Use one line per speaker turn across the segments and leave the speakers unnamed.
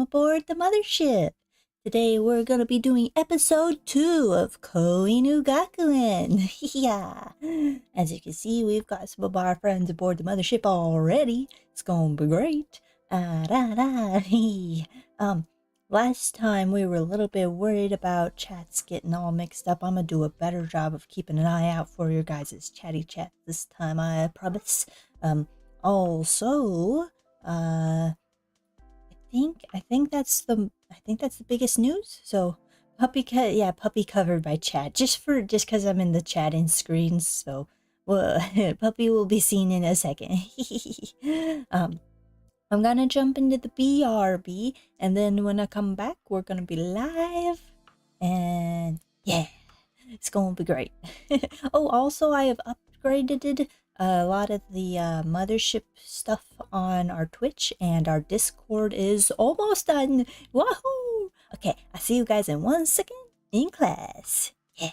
aboard the mothership. Today we're going to be doing episode 2 of Koinu Gakuen. Yeah. As you can see, we've got some of our friends aboard the mothership already. It's going to be great. Last time we were a little bit worried about chats getting all mixed up. I'm going to do a better job of keeping an eye out for your guys' chatty chat this time, I promise. Also, I think that's the biggest news. So puppy covered by chat just because I'm in the chatting screens. So puppy will be seen in a second. I'm gonna jump into the BRB, and then when I come back, we're gonna be live, and yeah, it's gonna be great. Oh, also, I have upgraded a lot of the mothership stuff on our Twitch, and our Discord is almost done. Wahoo! Okay, I'll see you guys in 1 second in class. Yeah.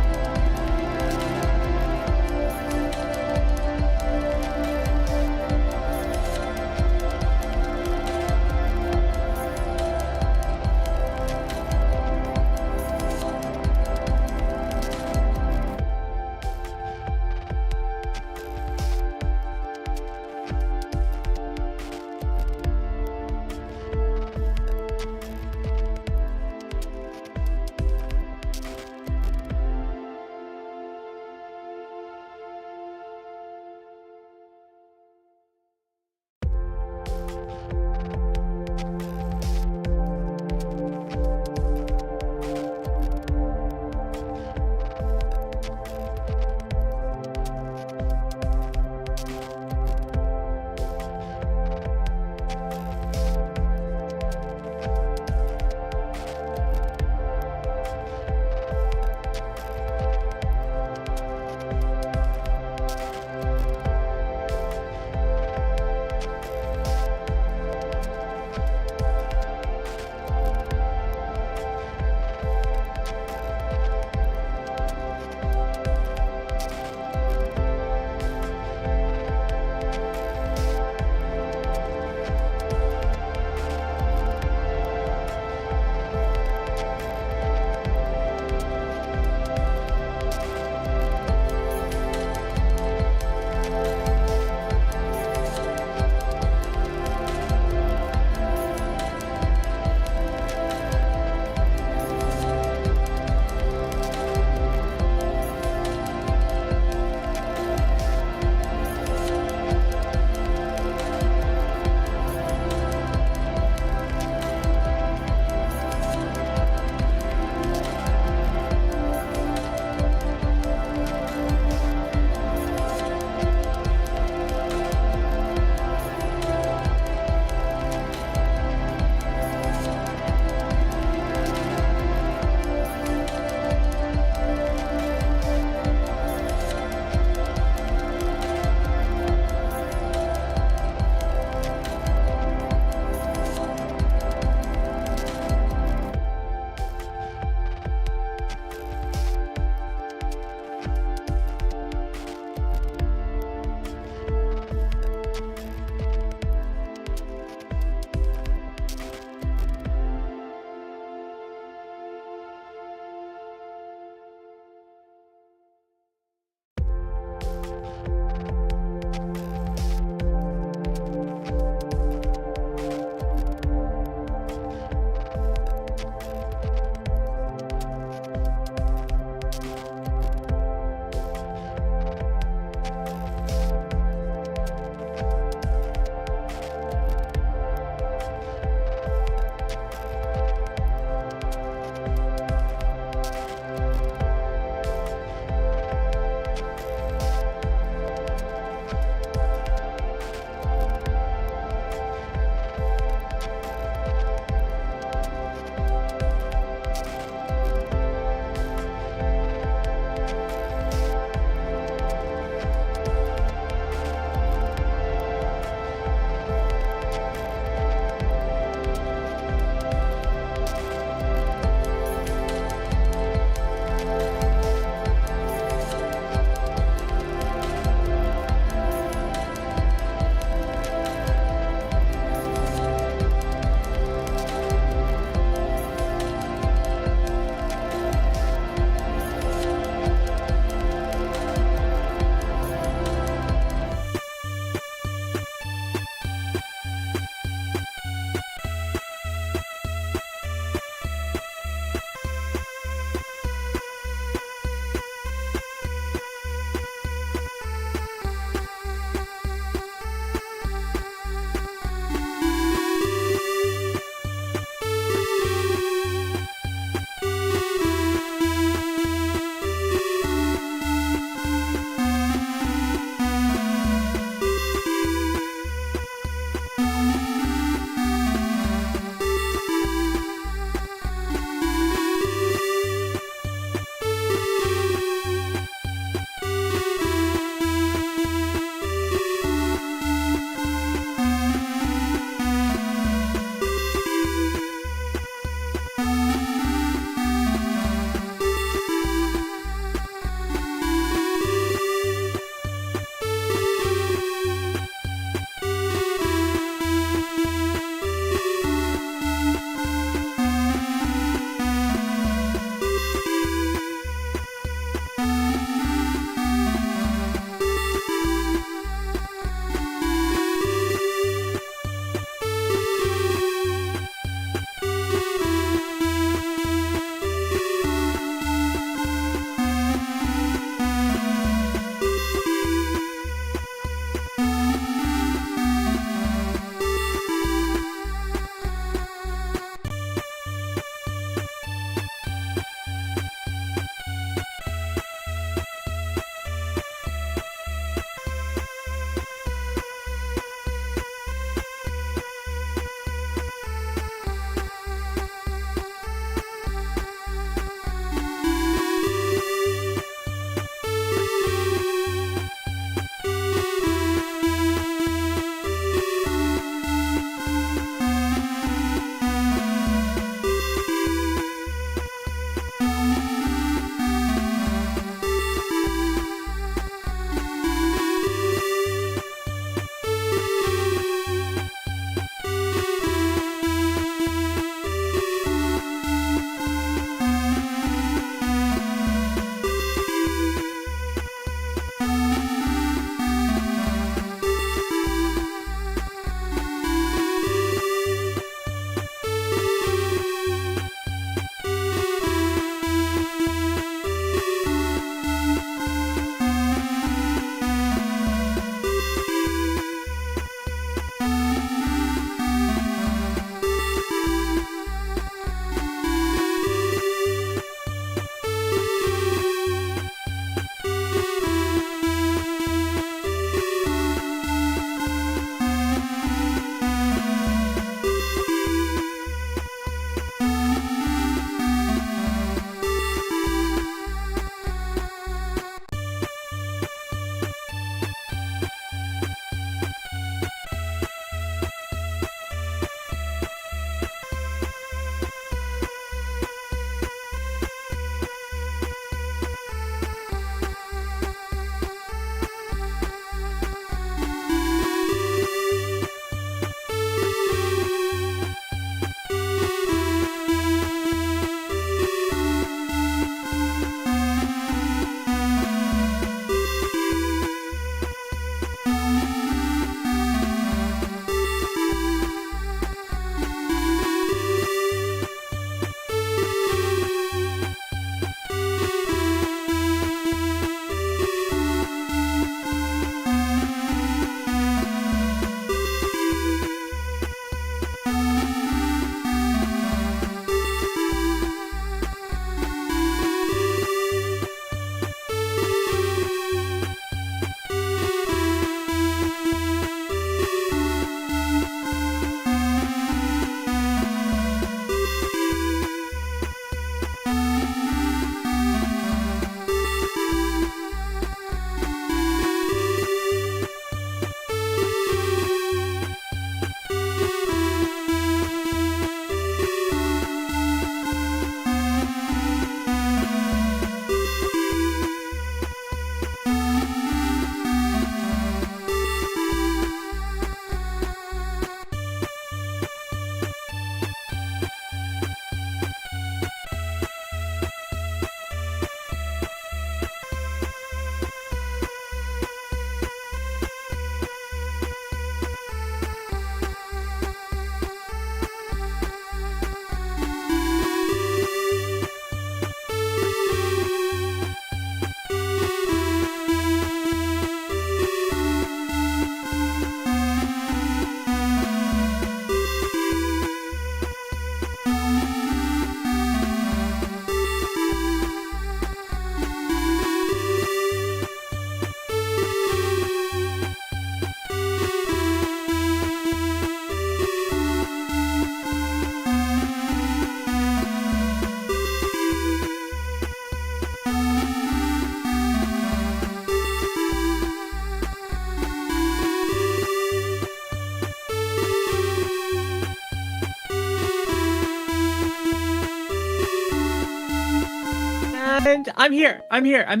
And I'm here. I'm here. I'm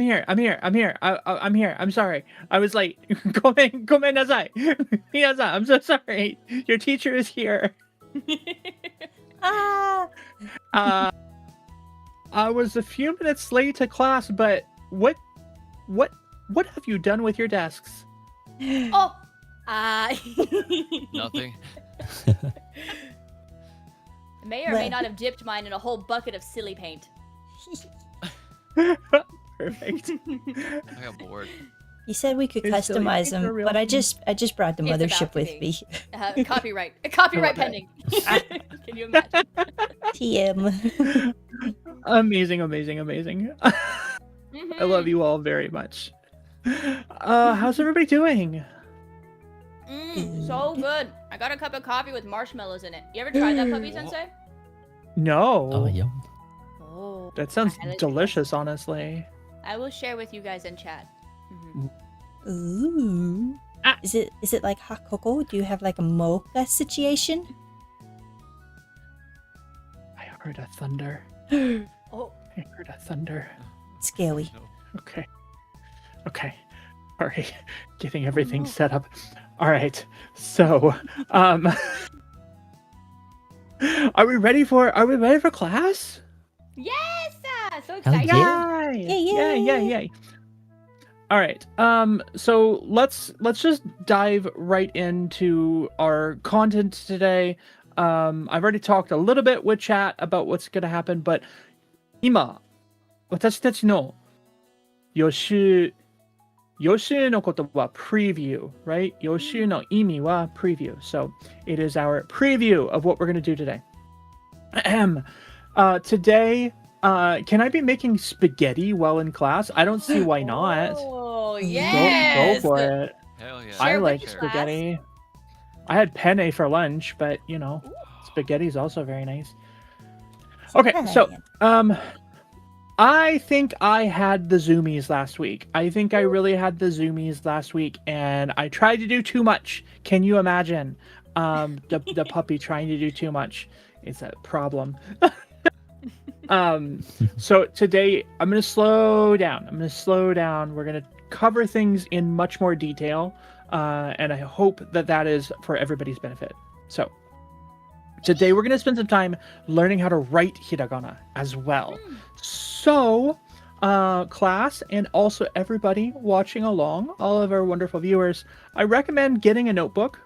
sorry. I was late. Gomen nasai. Minasan, I'm so sorry. Your teacher is here.
Ah!
I was a few minutes late to class, but what have you done with your desks?
Oh,
Nothing.
may or may not have dipped mine in a whole bucket of silly paint.
Perfect.
I got bored.
You said we could
It's silly.
customize
It's a
them,
real
but I
thing.
just brought the
It's
mothership
about to
with
be.
me.
Copyright pending. Can you imagine?
TM.
Amazing. I love you all very much. How's everybody doing?
So good. I got a cup of coffee with marshmallows in it. You ever tried that, Puppy Sensei?
No.
Oh, yum.
Oh.
That sounds
I highly
delicious, honestly.
I will share with you guys in chat.
Ooh.
Ah.
Is it like hot cocoa? Do you have like a mocha situation?
I heard a thunder.
Oh.
I heard a thunder.
Scary.
Okay. All right. Getting everything set up. All right. So, are we ready for class?
Yes! So
Hell
excited.
yeah.
Yay! All right. So let's just dive right into our content today. I've already talked a little bit with chat about what's going to happen, but 今私たちの予習のことは preview, right? 予習の意味は preview. So it is our preview of what we're going to do today. Today, can I be making spaghetti while in class? I don't see why not.
Oh, yes!
Go for it.
Hell yeah.
I
Share
like
with the
spaghetti. I had penne for lunch, but you know, spaghetti is also very nice. Okay, so I think I had the zoomies last week. I think I really had the zoomies last week, and I tried to do too much. Can you imagine? The puppy trying to do too much. It's a problem. So today I'm gonna slow down. We're gonna cover things in much more detail, and I hope that is for everybody's benefit. So today we're gonna spend some time learning how to write hiragana as well. So, class and also everybody watching along, all of our wonderful viewers, I recommend getting a notebook.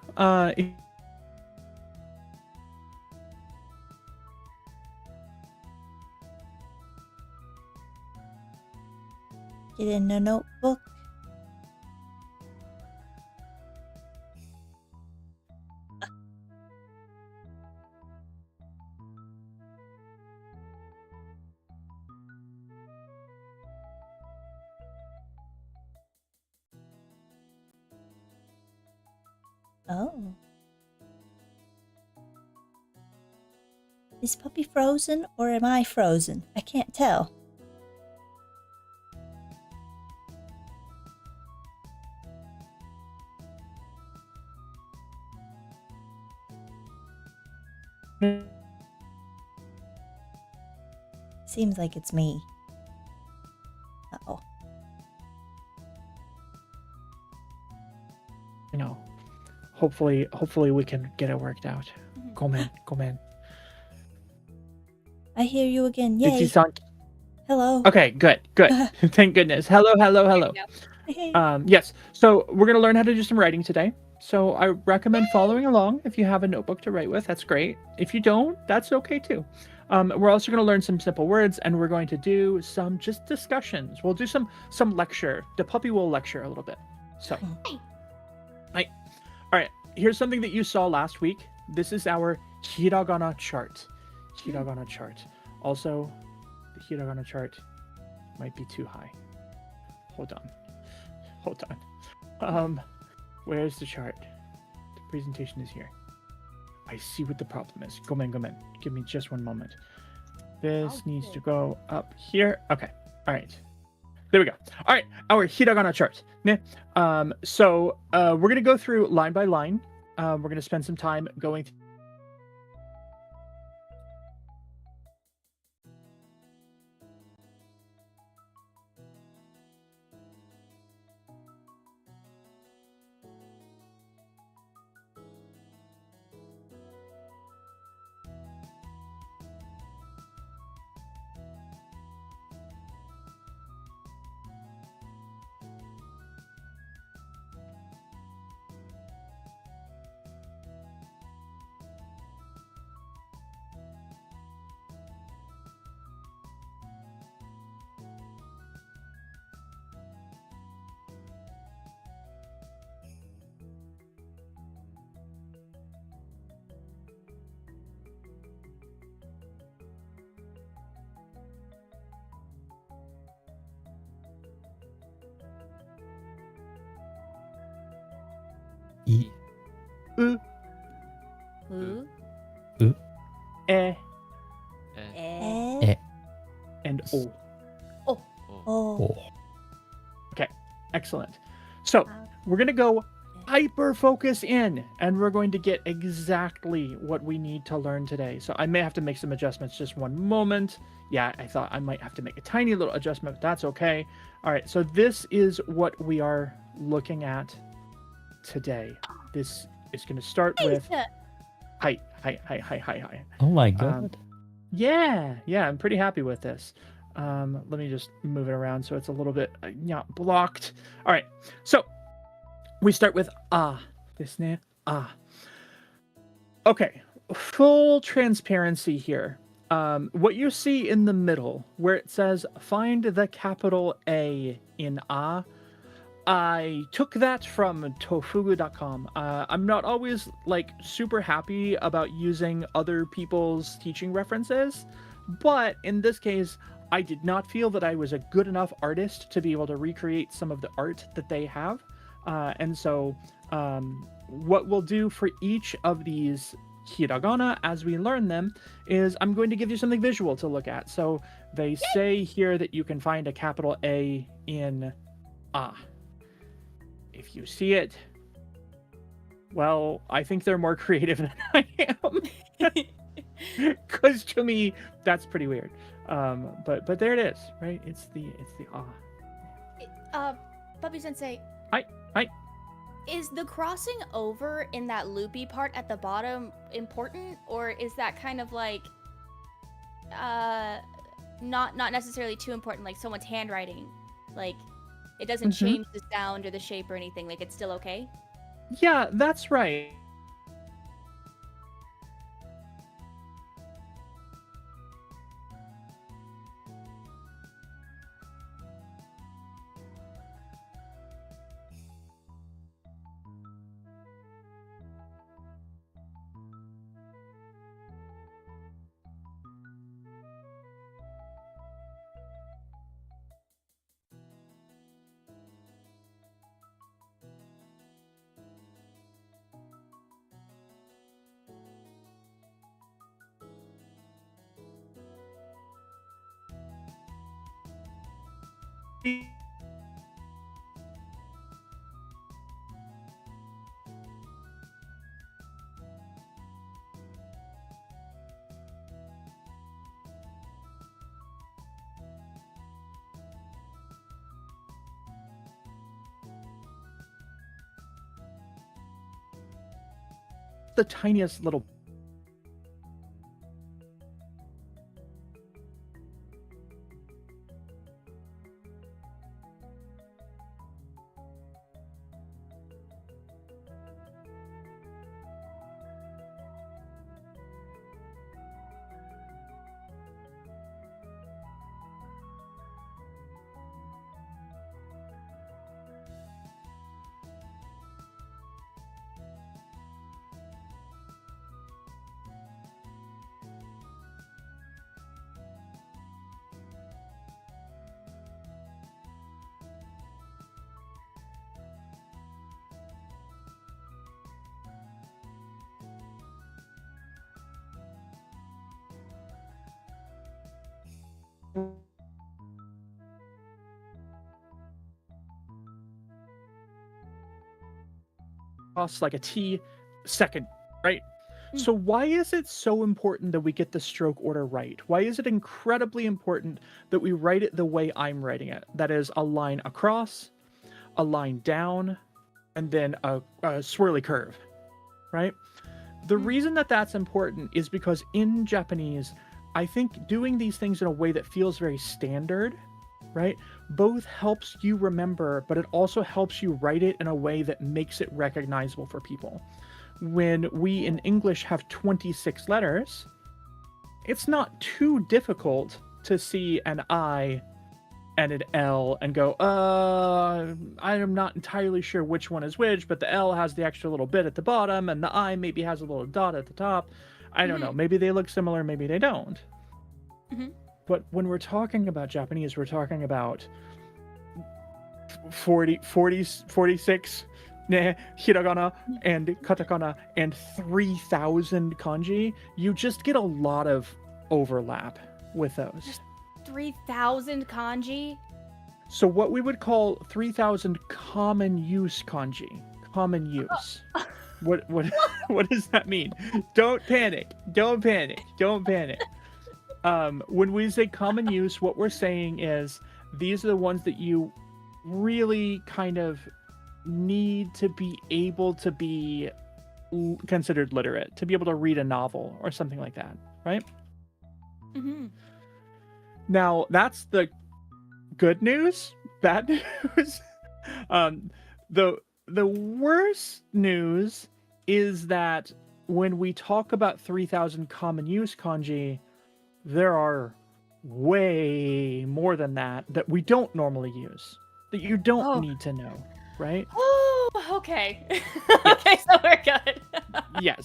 Get in a notebook. Oh. Is Puppy frozen or am I frozen? I can't tell. Seems like it's me. Uh-oh.
You know, hopefully we can get it worked out. Gomen.
I hear you again. Yay.
Bitsy-san.
Hello.
Okay, good. Thank goodness. Hello.
Hey.
Yes. So we're gonna learn how to do some writing today. So I recommend following along. If you have a notebook to write with, that's great. If you don't, that's okay too. We're also gonna learn some simple words, and we're going to do some just discussions. We'll do some lecture. The puppy will lecture a little bit. So, all right. Here's something that you saw last week. This is our hiragana chart. Also, the hiragana chart might be too high. Hold on. Where's the chart? The presentation is here. I see what the problem is. Gomen. Give me just one moment. This needs to go up here. Okay. All right. There we go. All right. Our hiragana chart. So we're going to go through line by line. We're going to spend some time going through.
E.
U,
Ooh.
E,
Eh.
Eh.
and O.
Oh.
Oh.
Oh.
Excellent. So we're going to go hyper focus in, and we're going to get exactly what we need to learn today. So I may have to make some adjustments. Just one moment. Yeah, I thought I might have to make a tiny little adjustment, but that's okay. All right, so this is what we are looking at today. This is going to start with hi.
Oh my god.
Yeah, I'm pretty happy with this. Let me just move it around so it's a little bit blocked. All right, so we start with this name Okay, full transparency here. What you see in the middle where it says find the capital A in I took that from tofugu.com. I'm not always like super happy about using other people's teaching references, but in this case, I did not feel that I was a good enough artist to be able to recreate some of the art that they have. And so what we'll do for each of these hiragana as we learn them is I'm going to give you something visual to look at. So they say here that you can find a capital A in If you see it, well, I think they're more creative than I am. Because to me, that's pretty weird. But there it is, right? It's the
Puppy Sensei.
Hi.
Is the crossing over in that loopy part at the bottom important, or is that kind of like not necessarily too important, like someone's handwriting? Like it doesn't change the sound or the shape or anything, like it's still okay?
Yeah, that's right. The tiniest little cross like a T second, right? So why is it so important that we get the stroke order right? Why is it incredibly important that we write it the way I'm writing it? That is a line across, a line down, and then a swirly curve, right? The reason that that's important is because in Japanese, I think doing these things in a way that feels very standard, right, both helps you remember, but it also helps you write it in a way that makes it recognizable for people. When we in English have 26 letters, it's not too difficult to see an I and an L and go, I am not entirely sure which one is which, but the L has the extra little bit at the bottom and the I maybe has a little dot at the top. I don't know. Maybe they look similar, maybe they don't. But when we're talking about Japanese, we're talking about 46 hiragana and katakana and 3,000 kanji, you just get a lot of overlap with those.
3,000 kanji?
So what we would call 3,000 common use kanji. Common use. What does that mean? Don't panic. Don't panic. Don't panic. When we say common use, what we're saying is these are the ones that you really kind of need to be able to be considered literate, to be able to read a novel or something like that, right?
Mm-hmm.
Now, that's the good news. Bad news. The worst news is that when we talk about 3,000 common use kanji, there are way more than that we don't normally use, that you don't need to know, right?
Oh, okay. Okay, so we're good.
Yes.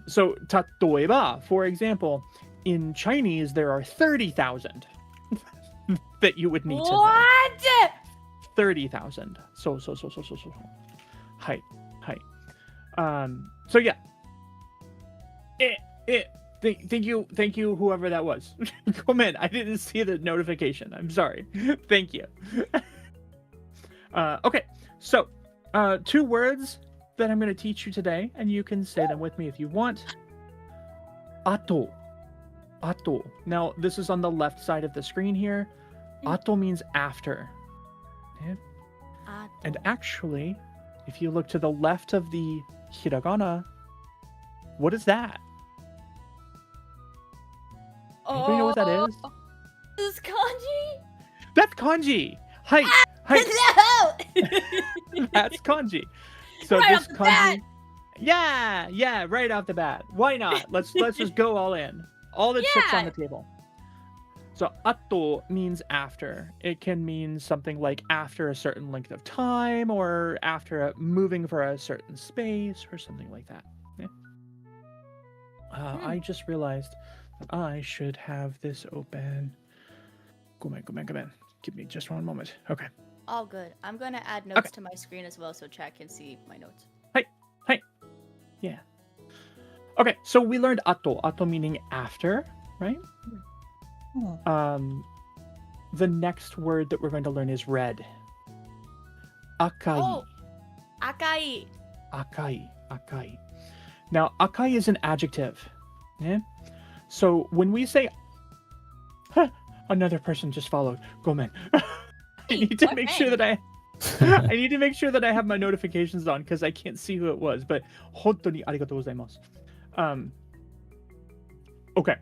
So, 例えば, for example, in Chinese, there are 30,000 that you would need to know.
What?
30,000. So. Hi. So yeah. Thank you, whoever that was. Comment. I didn't see the notification. I'm sorry. Thank you. Okay. So, 2 words that I'm going to teach you today, and you can say them with me if you want. Ato. Now, this is on the left side of the screen here. Ato means after. Okay? And actually, if you look to the left of the hiragana, what is that? Anybody know what that is?
This is kanji?
That's kanji. Hi.
No!
That's kanji. So
Right
this
off the
kanji.
bat.
Yeah, right off the bat. Why not? Let's just go all in. All the chips on the table. So ato means after. It can mean something like after a certain length of time, or after moving for a certain space, or something like that. Yeah. I just realized I should have this open. Come on. Give me just one moment. Okay.
All good. I'm going to add notes to my screen as well so chat can see my notes.
Hi. Yeah. Okay, so we learned ato. Ato meaning after, right? The next word that we're going to learn is red. Akai.
Oh, akai.
Akai. Now, akai is an adjective. Yeah? So when we say... another person just followed. Gomen. I need to make sure that I need to make sure that I have my notifications on because I can't see who it was. But hontoni arigatou gozaimasu. Okay.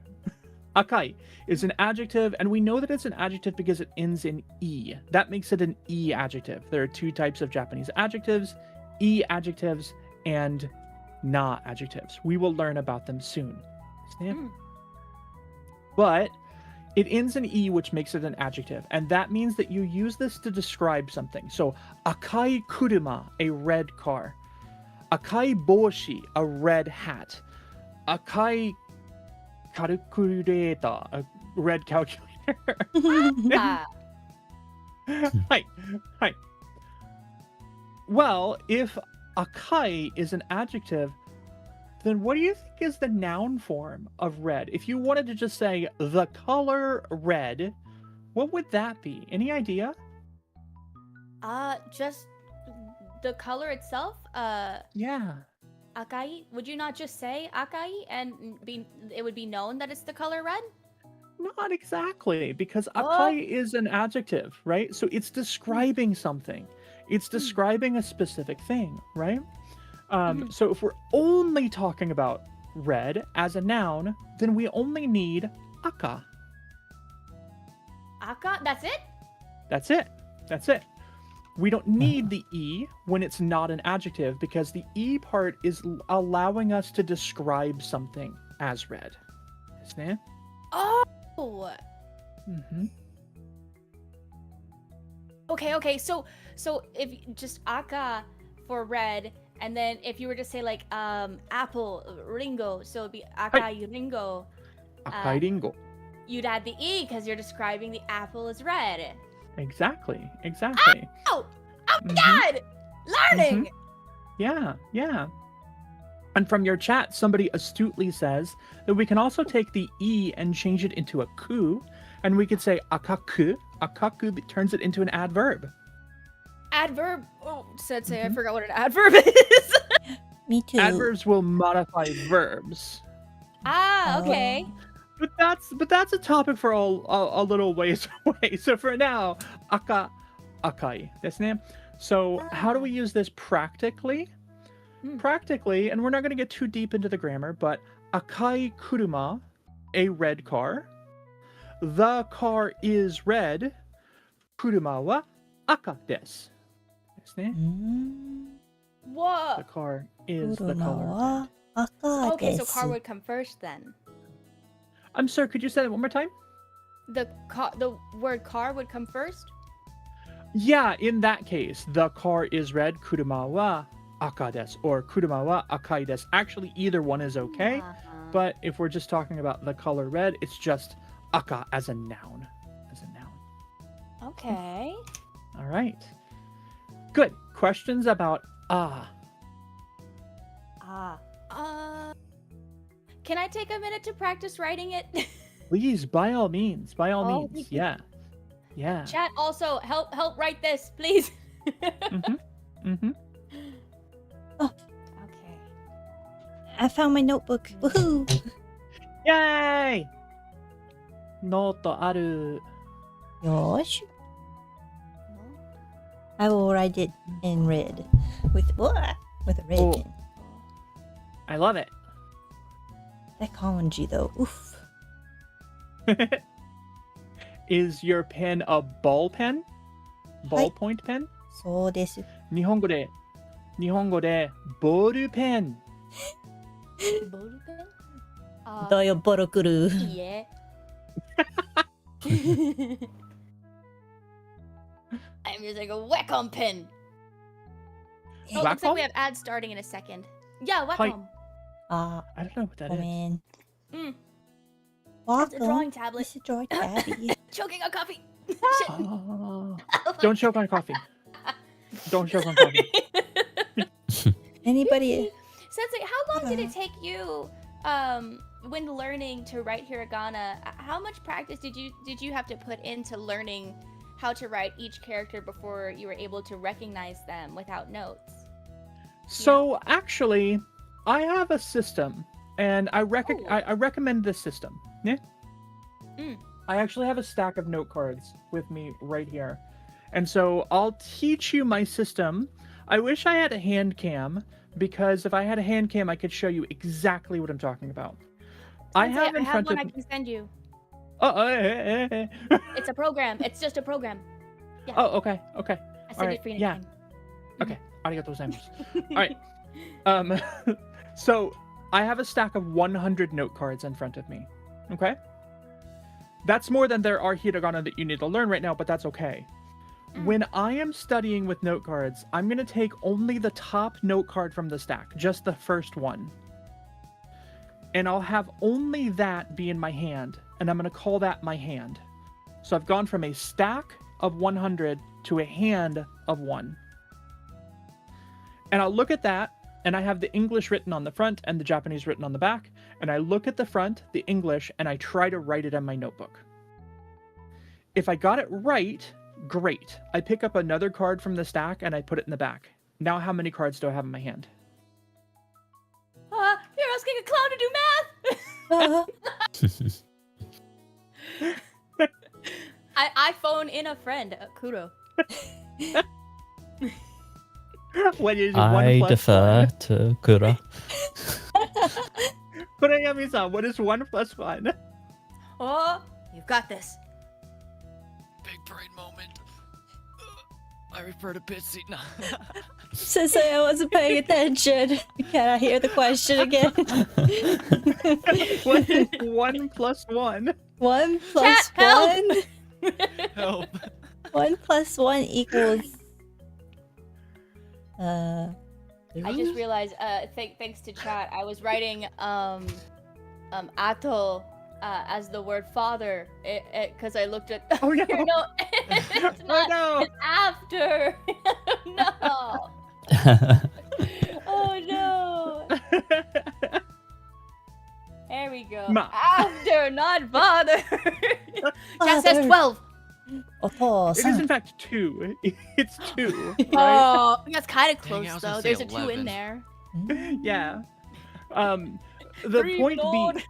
Akai is an adjective, and we know that it's an adjective because it ends in e. That makes it an e adjective. There are 2 types of Japanese adjectives, e adjectives and na adjectives. We will learn about them soon. But it ends in e, which makes it an adjective, and that means that you use this to describe something. So, akai kuruma, a red car. Akai boshi, a red hat. Akai calculator, a red calculator. Hi. Well, if akai is an adjective, then what do you think is the noun form of red? If you wanted to just say the color red, what would that be? Any idea?
Just the color itself?
Yeah.
Akai? Would you not just say akai and it would be known that it's the color red?
Not exactly, because akai is an adjective, right? So it's describing something. It's describing a specific thing, right? So if we're only talking about red as a noun, then we only need aka.
Aka? That's it?
That's it. We don't need the e when it's not an adjective, because the e part is allowing us to describe something as red. Isn't
Oh!
Mm-hmm.
Okay. So if just aka for red, and then if you were to say like apple, ringo, so it'd be akai ringo.
Akai ringo.
You'd add the e because you're describing the apple as red.
Exactly.
Ow! Oh my god! Learning!
Yeah, yeah. And from your chat, somebody astutely says that we can also take the E and change it into a ku, and we could say akaku. Akaku turns it into an adverb.
Adverb. Oh, Sensei, I forgot what an adverb is.
Me too.
Adverbs will modify verbs.
Ah, okay.
But that's a topic for a little ways away. So for now, akai desu ne. So how do we use this practically? Practically, and we're not going to get too deep into the grammar, but akai kuruma, a red car. The car is red. Kuruma wa aka desu. Desu ne.
Whoa.
The car is the
車
color.
は赤
Okay,
で
so
す。
car would come first then.
I'm sorry, could you say that one more time?
The word car would come first?
Yeah, in that case, the car is red. Kuruma wa aka desu, or kuruma wa akai desu. Actually, either one is okay. But if we're just talking about the color red, it's just aka as a noun.
Okay.
All right. Good. Questions about
Can I take a minute to practice writing it?
Please, by all means. By all
Oh,
means. Yeah. Yeah.
Chat also help write this, please.
Oh.
Okay.
I found my notebook. Woohoo!
Yay! Note aru.
Yosh. I will write it in red. With a red
Oh.
pen.
I love it.
That kanji though. Oof.
Is your pen a ball pen? Ballpoint pen?
そうです。
日本語でボールペン。
Ball pen?
どよボロクル。
Yeah. I'm using a Wacom pen. Oh, looks like we have ads starting in a second. Yeah, Wacom.
あ
I don't know what that
ご
is.
めん。
Mm.
Welcome.
It's a drawing tablet.
It's a drawing tablet.
Choking on coffee. Shit.
Oh. Don't choke on coffee. Don't choke on coffee.
Anybody?
Sensei, how long did it take you when learning to write hiragana? How much practice did you have to put into learning how to write each character before you were able to recognize them without notes?
So actually, I have a system, and I recommend this system. Yeah.
Mm.
I actually have a stack of note cards with me right here, and so I'll teach you my system. I wish I had a hand cam, because if I had a hand cam, I could show you exactly what I'm talking about. I
Sensei,
have in front
one
of
I can send you.
It's
a program. It's just a program. Yeah.
Oh, okay.
I sent it for you.
Yeah. Okay. Arigatou gozaimasu. All right. So I have a stack of 100 note cards in front of me. Okay. That's more than there are hiragana that you need to learn right now, but that's okay. When I am studying with note cards, I'm going to take only the top note card from the stack, just the first one. And I'll have only that be in my hand, and I'm going to call that my hand. So I've gone from a stack of 100 to a hand of 1. And I'll look at that, and I have the English written on the front and the Japanese written on the back, and I look at the front, the English, and I try to write it in my notebook. If I got it right, great. I pick up another card from the stack and I put it in the back. Now how many cards do I have in my hand?
You're asking a clown to do math! I phone in a friend, Kuro.
What is
I
1 plus
defer
1?
to Kura.
Kurayami-san, what is 1 plus 1?
Oh, you've got this.
Big brain moment. I refer to Bitsy. No.
Sensei, I wasn't paying attention. Can I hear the question again?
What is 1 plus 1?
1 plus
Chat, help!
1?
Help.
1 plus 1 equals...
I just realized, thanks to chat, I was writing, ato, as the word father, because I looked at.
Oh no!
No, it's
Oh
not.
no!
It's after. No. Oh no. There we go. After, not father. That says 12.
Otosan.
It is in fact 2. It's 2. Right?
Oh, that's kind of
Dang, I
close
was
though.
gonna say
There's a 2 in
11.
there.
Yeah. The
Three,
point
Lord.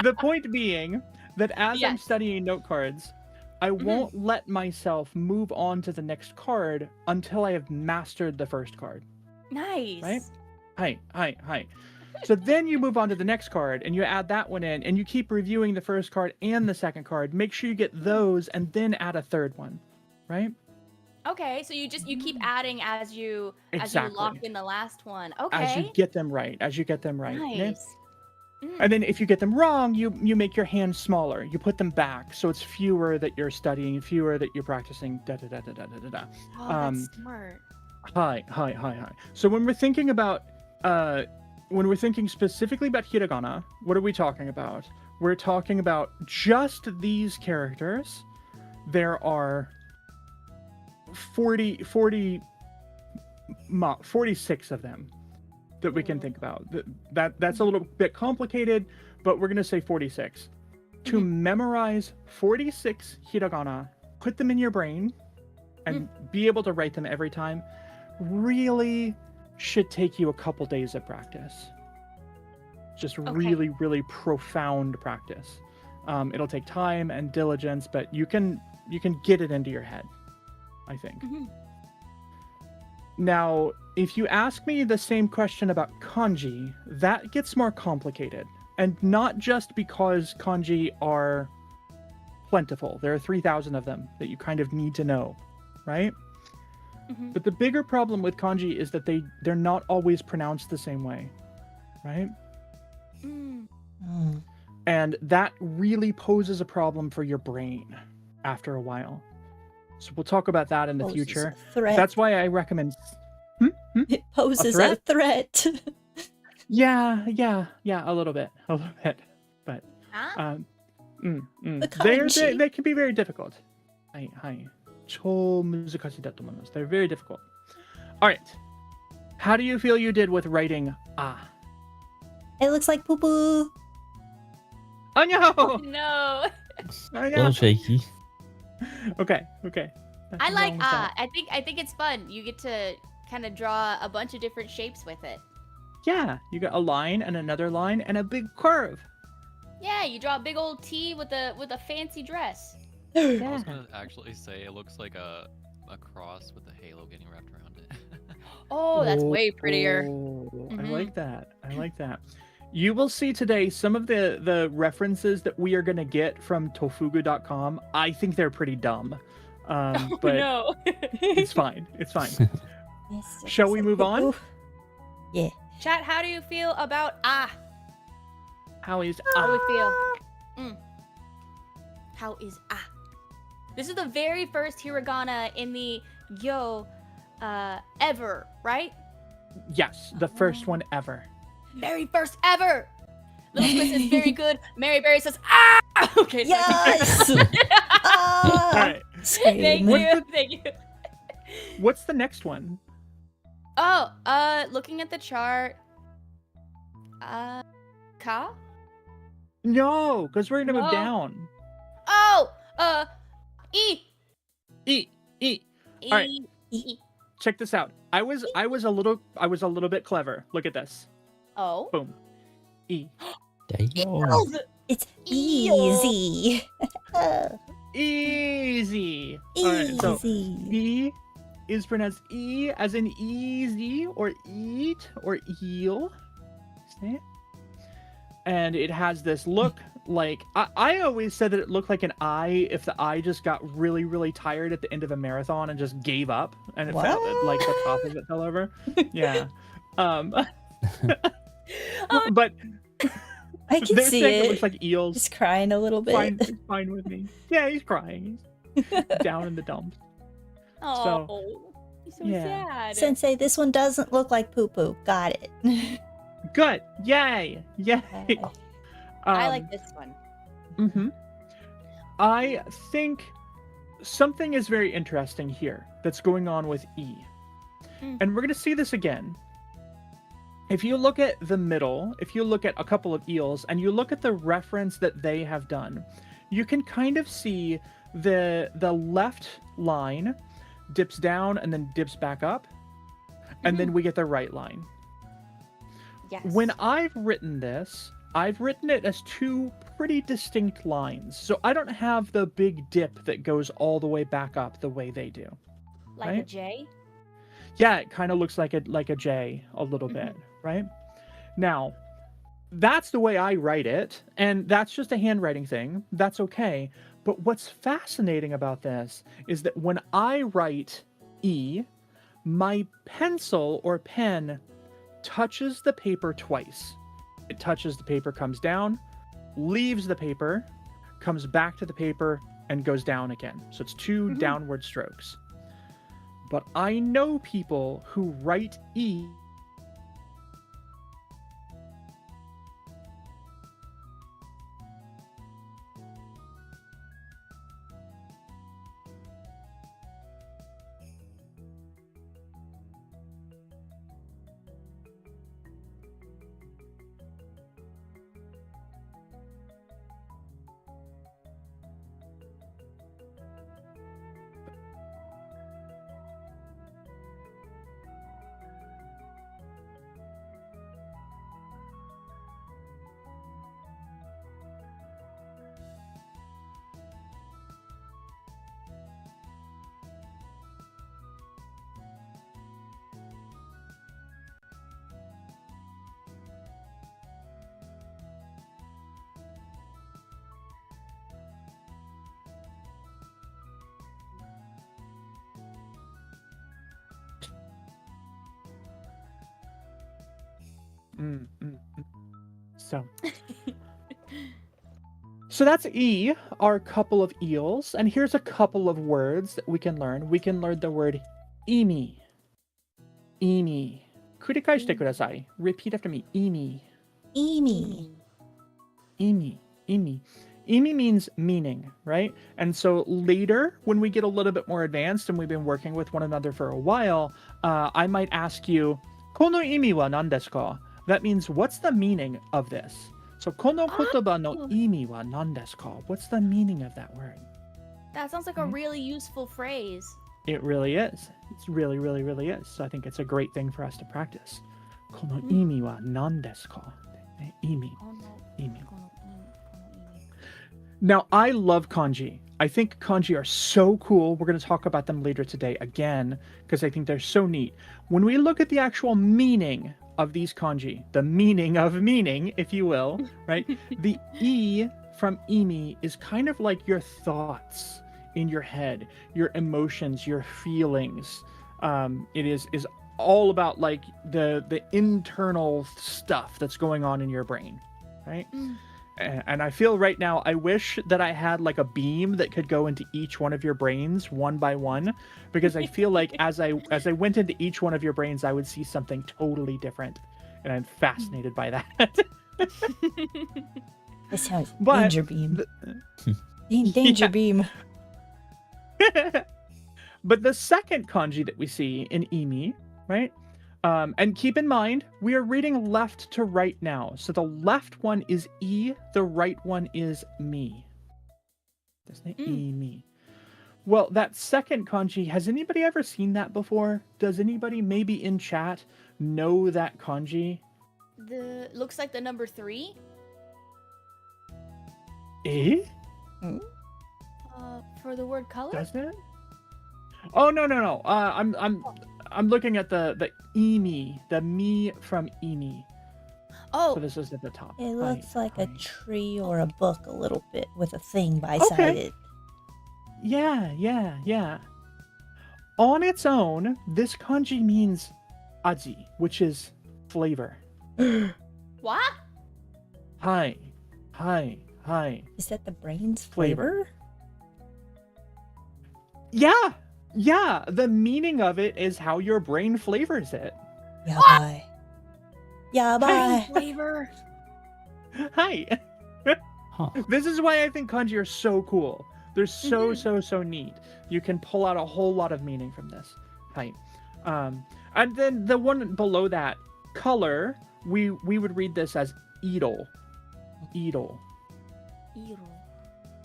the point being that as I'm
Yes.
studying note cards, I won't let myself move on to the next card until I have mastered the first card.
Nice.
Right? Hi. So then you move on to the next card and you add that one in and you keep reviewing the first card and the second card. Make sure you get those and then add a third one, right?
Okay, so you keep adding as you
Exactly.
lock in the last one. Okay.
As you get them right. Okay?
Nice.
And then if you get them wrong, you make your hands smaller. You put them back, so it's fewer that you're studying, fewer that you're practicing. Da da da da da da da.
Oh, that's smart.
Hi. So when we're thinking about, when we're thinking specifically about hiragana, what are we talking about? We're talking about just these characters. There are 46 of them that we can think about. That's a little bit complicated, but we're gonna say 46. To memorize 46 hiragana, put them in your brain, and be able to write them every time, really should take you a couple days of practice. Just really profound practice. It'll take time and diligence, but you can get it into your head, I think. Now, if you ask me the same question about kanji, that gets more complicated. And not just because kanji are plentiful. There are 3,000 of them that you kind of need to know, right? But the bigger problem with kanji is that they're not always pronounced the same way, right? And that really poses a problem for your brain after a while. So we'll talk about that in the
Poses
future.
a threat.
That's why I recommend...
It poses a threat.
Yeah, a little bit. But
Huh?
The kanji.
they can be very difficult. Hi. 超難しいだと思います. They're very difficult. All right. How do you feel you did with writing ah?
It looks like poo poo.
Oh no!
No.
Oh,
A
no.
little shaky.
Okay.
I
Nothing
like
wrong with that.
I think it's fun. You get to kind of draw a bunch of different shapes with it.
Yeah, you got a line and another line and a big curve.
Yeah, you draw a big old T with a fancy dress.
I was gonna actually say it looks like a cross with a halo getting wrapped around it.
Oh, that's way prettier.
I like that. You will see today some of the references that we are going to get from tofugu.com. I think they're pretty dumb. But
No.
it's fine.
Yes,
Shall we move on?
poo-poo. Yeah.
Chat, how do you feel about
How is
How do we feel? How is This is the very first hiragana in the Yo ever, right?
Yes, the first one ever.
Very first ever. Little Squiz is very good. Mary Berry says Okay.
Yes.
All right.
Thank you. Thank you.
What's the next one?
Oh, looking at the chart. Ka?
No, because we're gonna move
No.
down.
Oh, E.
E. All right.
E.
Check this out. I was a little bit clever. Look at this.
Oh.
Boom. E.
Damn.
It's
Ew.
easy.
Easy. All right, so
Easy.
E is pronounced E as in easy or eat or eel. See? And it has this look like I always said that it looked like an eye if the eye just got really, really tired at the end of a marathon and just gave up and it fell like the top of it fell over. Yeah. But
I can
they're
see
saying
it.
it looks like eels.
He's crying a little bit.
Fine with me. Yeah, he's crying. He's down in the dumps.
Oh. He's so
yeah.
sad.
Sensei, this one doesn't look like poo poo. Got it.
Good. Yay.
I like this one.
Mm-hmm. I think something is very interesting here that's going on with E. And we're going to see this again. If you look at the middle, if you look at a couple of eels, and you look at the reference that they have done, you can kind of see the left line dips down and then dips back up, and then we get the right line.
Yes.
When I've written this, I've written it as two pretty distinct lines. So I don't have the big dip that goes all the way back up the way they do.
Like a
right?
J?
Yeah, it kind of looks like a J a little bit, right? Now, that's the way I write it, and that's just a handwriting thing. That's okay. But what's fascinating about this is that when I write E, my pencil or pen touches the paper twice. It touches the paper, comes down, leaves the paper, comes back to the paper, and goes down again. So it's two downward strokes. But I know people who write E So that's E, our couple of eels, and here's a couple of words that we can learn. We can learn the word imi. Imi. 繰り返してください. Repeat after me. Imi.
Emi.
Imi. Imi. Imi means meaning, right? And so later, when we get a little bit more advanced and we've been working with one another for a while, I might ask you, この意味は何ですか? That means, what's the meaning of this? So, この言葉の意味は何ですか? What's the meaning of that word?
That sounds like a really useful phrase.
It really is. It's really, really, really is. So I think it's a great thing for us to practice. この意味は何ですか? 意味. Now, I love kanji. I think kanji are so cool. We're going to talk about them later today again, because I think they're so neat. When we look at the actual meaning of these kanji, the meaning of meaning, if you will, right? The E from imi is kind of like your thoughts in your head, your emotions, your feelings. It is all about like the internal stuff that's going on in your brain, right? And I feel right now, I wish that I had like a beam that could go into each one of your brains one by one, because I feel like as I went into each one of your brains, I would see something totally different, and I'm fascinated by that.
That sounds
But
danger beam. Danger beam.
But the second kanji that we see in imi, right? And keep in mind, we are reading left to right now. So the left one is E, the right one is me. Isn't it? Imi. Well, that second kanji, has anybody ever seen that before? Does anybody maybe in chat know that kanji?
Looks like the number 3.
Eh?
For the word color?
Does it? Oh, no. I'm looking at the imi, the me from imi.
Oh.
So this is at the top.
It looks like a tree or a book a little bit with a thing beside it.
Yeah. On its own, this kanji means aji, which is flavor.
What?
Hi.
Is that the brain's
Flavor.
flavor?
Yeah, the meaning of it is how your brain flavors it.
Yabai. Yabai.
Flavor.
Hi. This is why I think kanji are so cool. They're so neat. You can pull out a whole lot of meaning from this. Right. And then the one below that, color, we would read this as iro. Iro.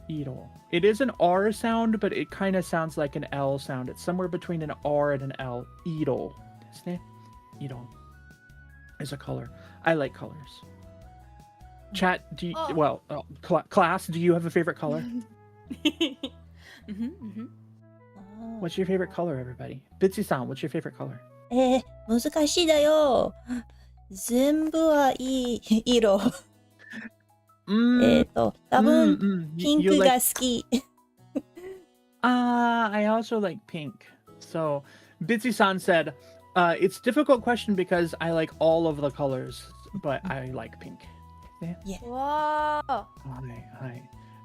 Iro. It is an R sound, but it kind of sounds like an L sound. It's somewhere between an R and an L. Iro. Iro is a color. I like colors. Chat, do you, class, do you have a favorite color? What's your favorite color, everybody? Bitsy-san, what's your favorite color?
難しいだよ。全部はいい色。多分、ピンクが好き。
I also like pink. So, Bitsy-san said, it's a difficult question because I like all of the colors, but I like pink.
Yeah.
Whoa.
Hi.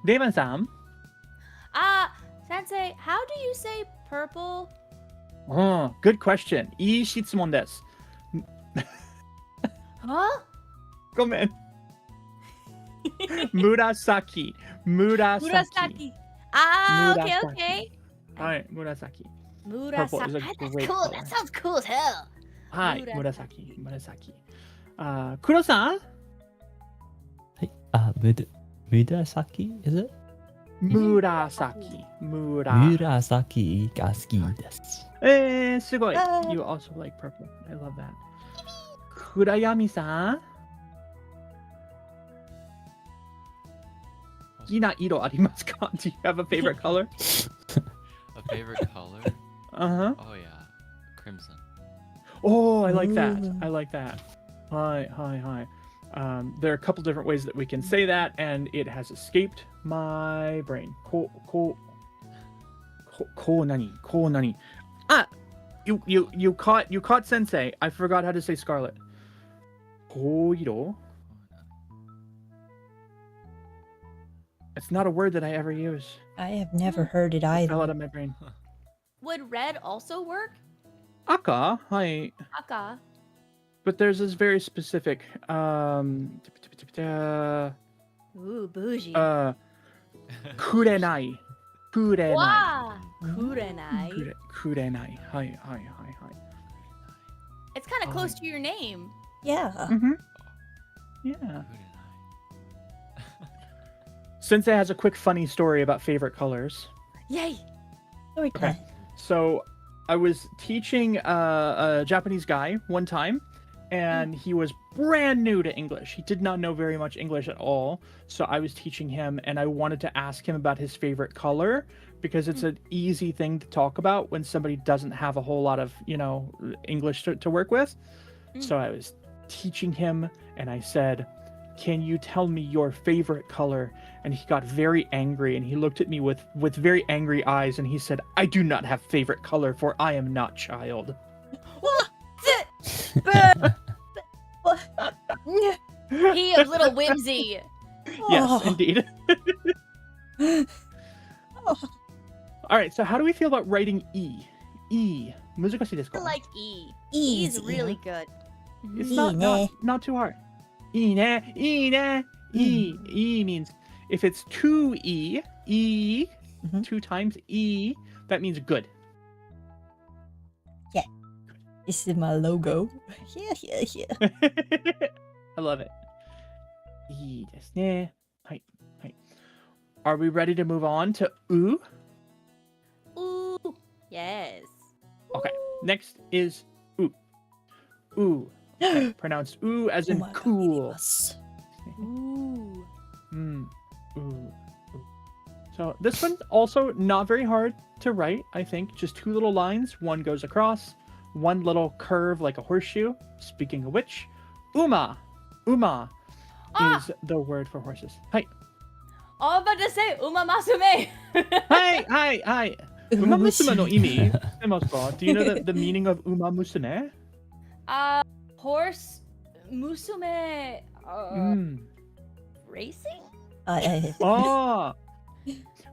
Devan-san?
Sensei, how do you say purple?
Oh, good question. いい質問です。
Huh?
ごめん。Murasaki.
Murasaki. Okay.
Hi, Murasaki.
Murasaki.
Purple is a
That's
great
cool.
color.
That sounds cool as hell.
Hi, Murasaki. Kuro-san?
紫 is it?
Murasaki.
紫が好きです。
すごい。You also like purple. I love that. Kurayami-san? 好きな色ありますか? Do you have a favorite color?
A favorite color?
Uh-huh.
Oh yeah, crimson.
Oh, I like that. I like that. Hi. There are a couple different ways that we can say that, and it has escaped my brain. Ko nani? Ah, you caught Sensei. I forgot how to say scarlet. Koiro. It's not a word that I ever use.
I have never heard it
It
either.
fell out of my brain.
Would red also work?
Aka, hi.
Aka.
But there's this very specific
Ooh, bougie.
Kurenai.
Wow. Kurenai.
Kurenai. Hi.
It's kind of close to your name.
Yeah.
Mm-hmm. Yeah. Sensei has a quick funny story about favorite colors.
Yay.
Story time.
So I was teaching a Japanese guy one time, and he was brand new to English. He did not know very much English at all. So I was teaching him, and I wanted to ask him about his favorite color because it's an easy thing to talk about when somebody doesn't have a whole lot of, English to work with. So I was teaching him, and I said, "Can you tell me your favorite color?" And he got very angry, and he looked at me with very angry eyes, and he said, "I do not have favorite color, for I am not child."
He of little whimsy.
Yes, indeed. All right, so how do we feel about writing E? E. 難しいですか?
I like E.
Easy.
E is really good.
It's
いいね。
not too hard. いいね. E. E means if it's two E, two times E, that means good.
This is my logo. Yeah.
I love it. いいですね. Hi. Are we ready to move on to U?
Ooh. Yes.
Okay. Next is U. U. Okay, pronounced U as in cool.
Ooh.
Ooh. So this one's also not very hard to write, I think. Just two little lines. One goes across. One little curve like a horseshoe. Speaking of which, Uma is the word for horses. Hi.
I was about to say Uma Masume.
Hi. Uma musume no imi shitemasu ka? Do you know the meaning of Uma musume?
Horse musume. Racing?
Oh.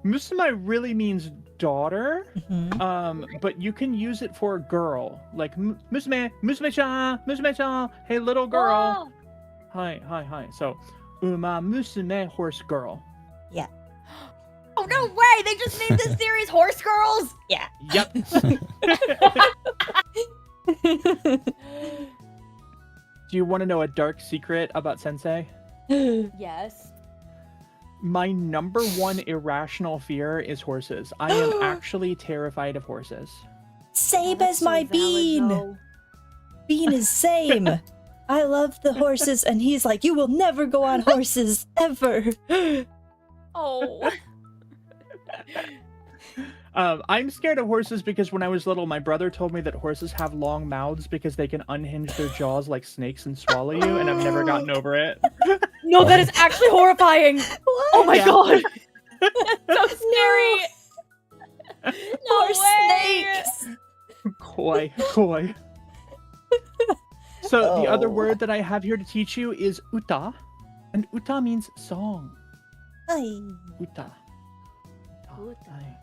Musume really means daughter.
Mhm.
But you can use it for a girl. Like musume-chan, hey little girl.
Whoa.
Hi. So Uma musume, horse girl.
Yeah.
Oh, no way! They just named this series Horse Girls!
Yeah.
Yep. Do you want to know a dark secret about Sensei?
Yes.
My number one irrational fear is horses. I am actually terrified of horses.
Same
That's
as
so
my
valid,
Bean.
though.
Bean is same. I love the horses, and he's like, you will never go on horses ever.
Oh.
I'm scared of horses because when I was little, my brother told me that horses have long mouths because they can unhinge their jaws like snakes and swallow you, and I've never gotten over it.
No, that is actually horrifying.
What?
Oh my
Yeah.
god. So scary. No
Horse
way.
snakes.
Coy. So the other word that I have here to teach you is uta, and uta means song.
Hi.
Uta.
Uta.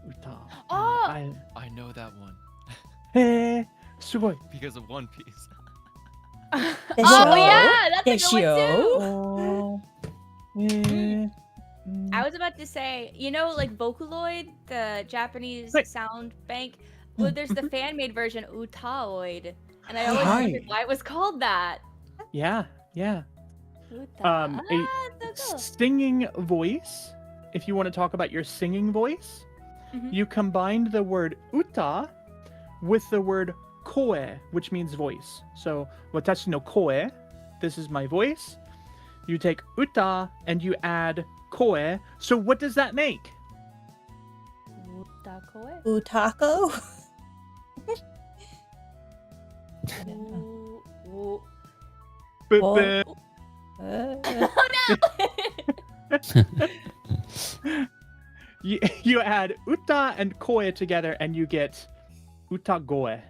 Uta.
Oh.
I know that one
Hey, sugoi.
because of One Piece.
Oh
Desho?
yeah, that's a good
Desho?
one too.
Oh.
I was about to say, you know, like Vocaloid, the Japanese
Right.
sound bank. Well, there's the fan-made version Utaoid, and I always
Hi.
wondered why it was called that.
Yeah.
Uta.
A
So cool.
singing voice. If you want to talk about your singing voice,
Mhm.
you combine the word uta with the word koe, which means voice. So, watashi no koe, this is my voice. You take uta and you add koe. So, what does that make?
Utakoe?
Utako?
Ooh.
B-
Uh,
you add uta and koe together and you get utagoe.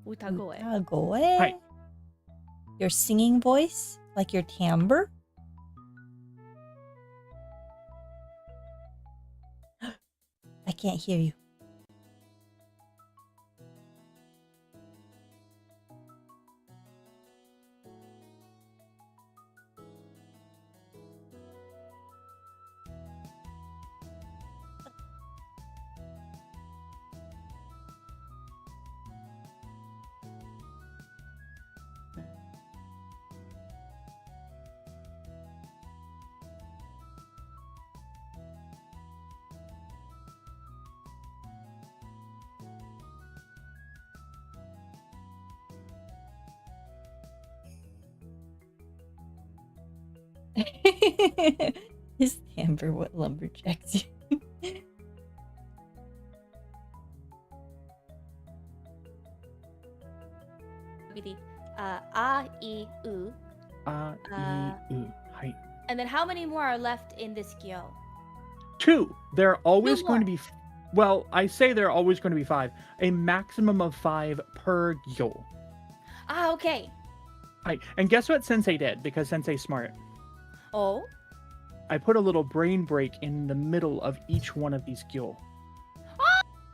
Utakoe.
Utagoe?
Hi.
Your singing voice? Like your timbre? I can't hear you. His timbre, what lumberjacks you?
A-I-U.
Hi.
And then how many more are left in this gyo?
2. There are always
Two
going to
more.
be. Well, I say there are always going to be 5. A maximum of 5 per gyo.
Ah, okay.
Hi. And guess what Sensei did? Because Sensei's smart.
Oh?
I put a little brain break in the middle of each one of these gyo.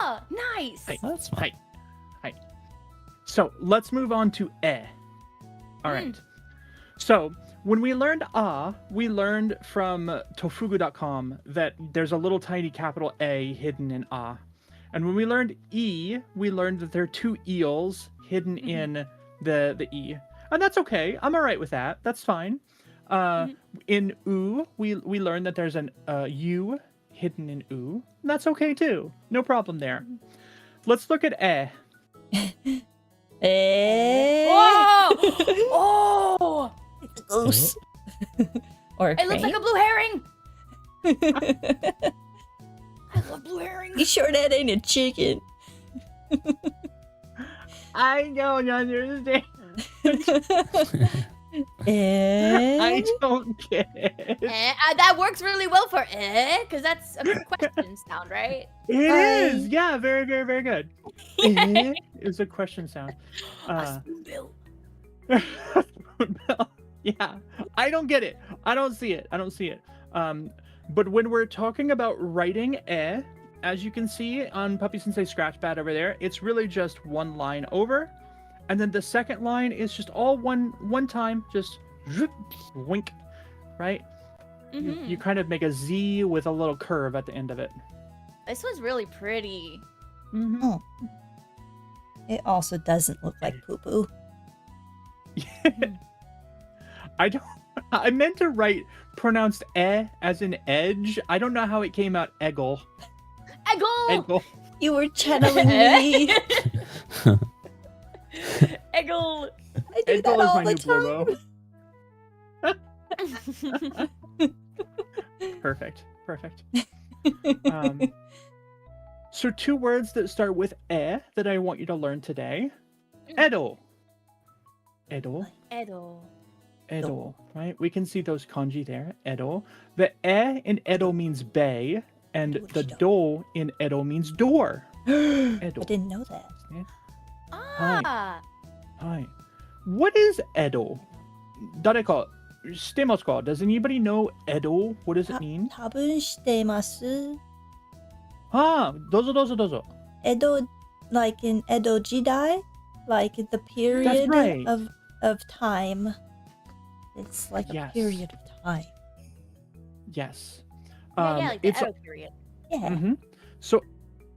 Oh, nice.
Hi.
That's fine.
Hi. So let's move on to e. All right. So when we learned we learned from tofugu.com that there's a little tiny capital A hidden in a. And when we learned e, we learned that there are 2 eels hidden in the e. And that's okay. I'm all right with that. That's fine. In u, we learned that there's an u hidden in u. And that's okay too. No problem there. Let's look at e.
Eh?
Whoa! Oh!
It's a goose. Or a
It looks like a blue herring.
crane.
I love blue herrings.
You sure that ain't a chicken?
I don't understand.
Eh?
I don't get it.
That works really well for because that's a question sound, right?
It is, yeah, very, very, very good. It's a question sound.
A spoonbill.
Yeah, I don't get it. I don't see it. But when we're talking about writing as you can see on Puppy Sensei Scratchpad over there, it's really just one line over, and then the second line is just all one time, just wink, right? You kind of make a Z with a little curve at the end of it.
This was really pretty.
Oh. It also doesn't look like poo-poo.
I meant to write pronounced as in edge. I don't know how it came out eggle.
Eggle!
You were channeling me.
Eggle!
I do that
Eggle is
all
my
the
new
time.
Perfect. So 2 words that start with e that I want you to learn today. Edo. Edo. Right? We can see those kanji there. Edo. The e in Edo means bay, and the do in Edo means door. Edo.
I didn't know that.
Ah!
Hi. What is Edo? 誰か知ってますか? Does anybody know Edo? What does it mean?
多分してます。
どうぞどうぞどうぞ。
Edo, like in Edo Jidai, like the period
right.
of time. It's like a
Yes.
period of time.
Yes.
Yeah, like the
it's
Edo period.
Yeah.
Mhm. So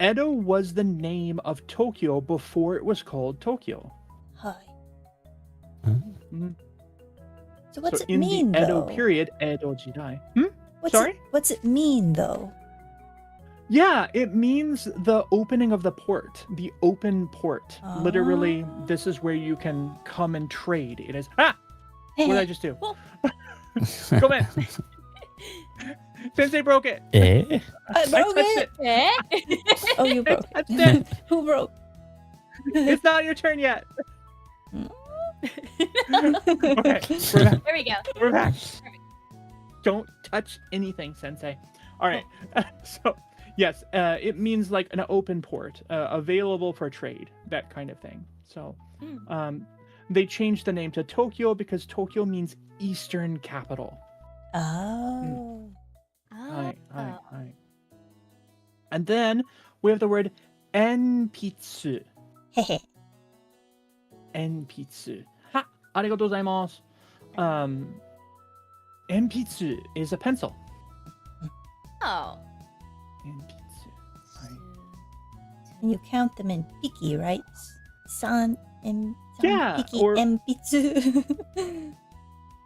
Edo was the name of Tokyo before it was called Tokyo.
Hi.
Mhm.
So what's
so
it
in
mean
the Edo
though?
period, Edo Jidai.
Sorry? What's it mean though?
Yeah, it means the opening of the port, the open port. Literally, this is where you can come and trade. It is. What did I just do?
Well-
Come in. Sensei broke it.
Eh?
I broke
touched
it.
Eh?
Oh, you broke
I
it.
touched it.
Who broke?
It's not your turn yet. Okay, we're back.
There we go.
We're back. Don't touch anything, Sensei. All right. So, yes, it means like an open port, available for trade, that kind of thing. So, they changed the name to Tokyo because Tokyo means Eastern capital.
Oh.
Hi. And then we have the word enpitsu.
Hehe.
Enpitsu. Ha! Arigatou gozaimasu. Enpitsu is a pencil.
Oh.
Enpitsu.
And you count them in piki, right? San and
Yeah,
piki
or-
enpitsu.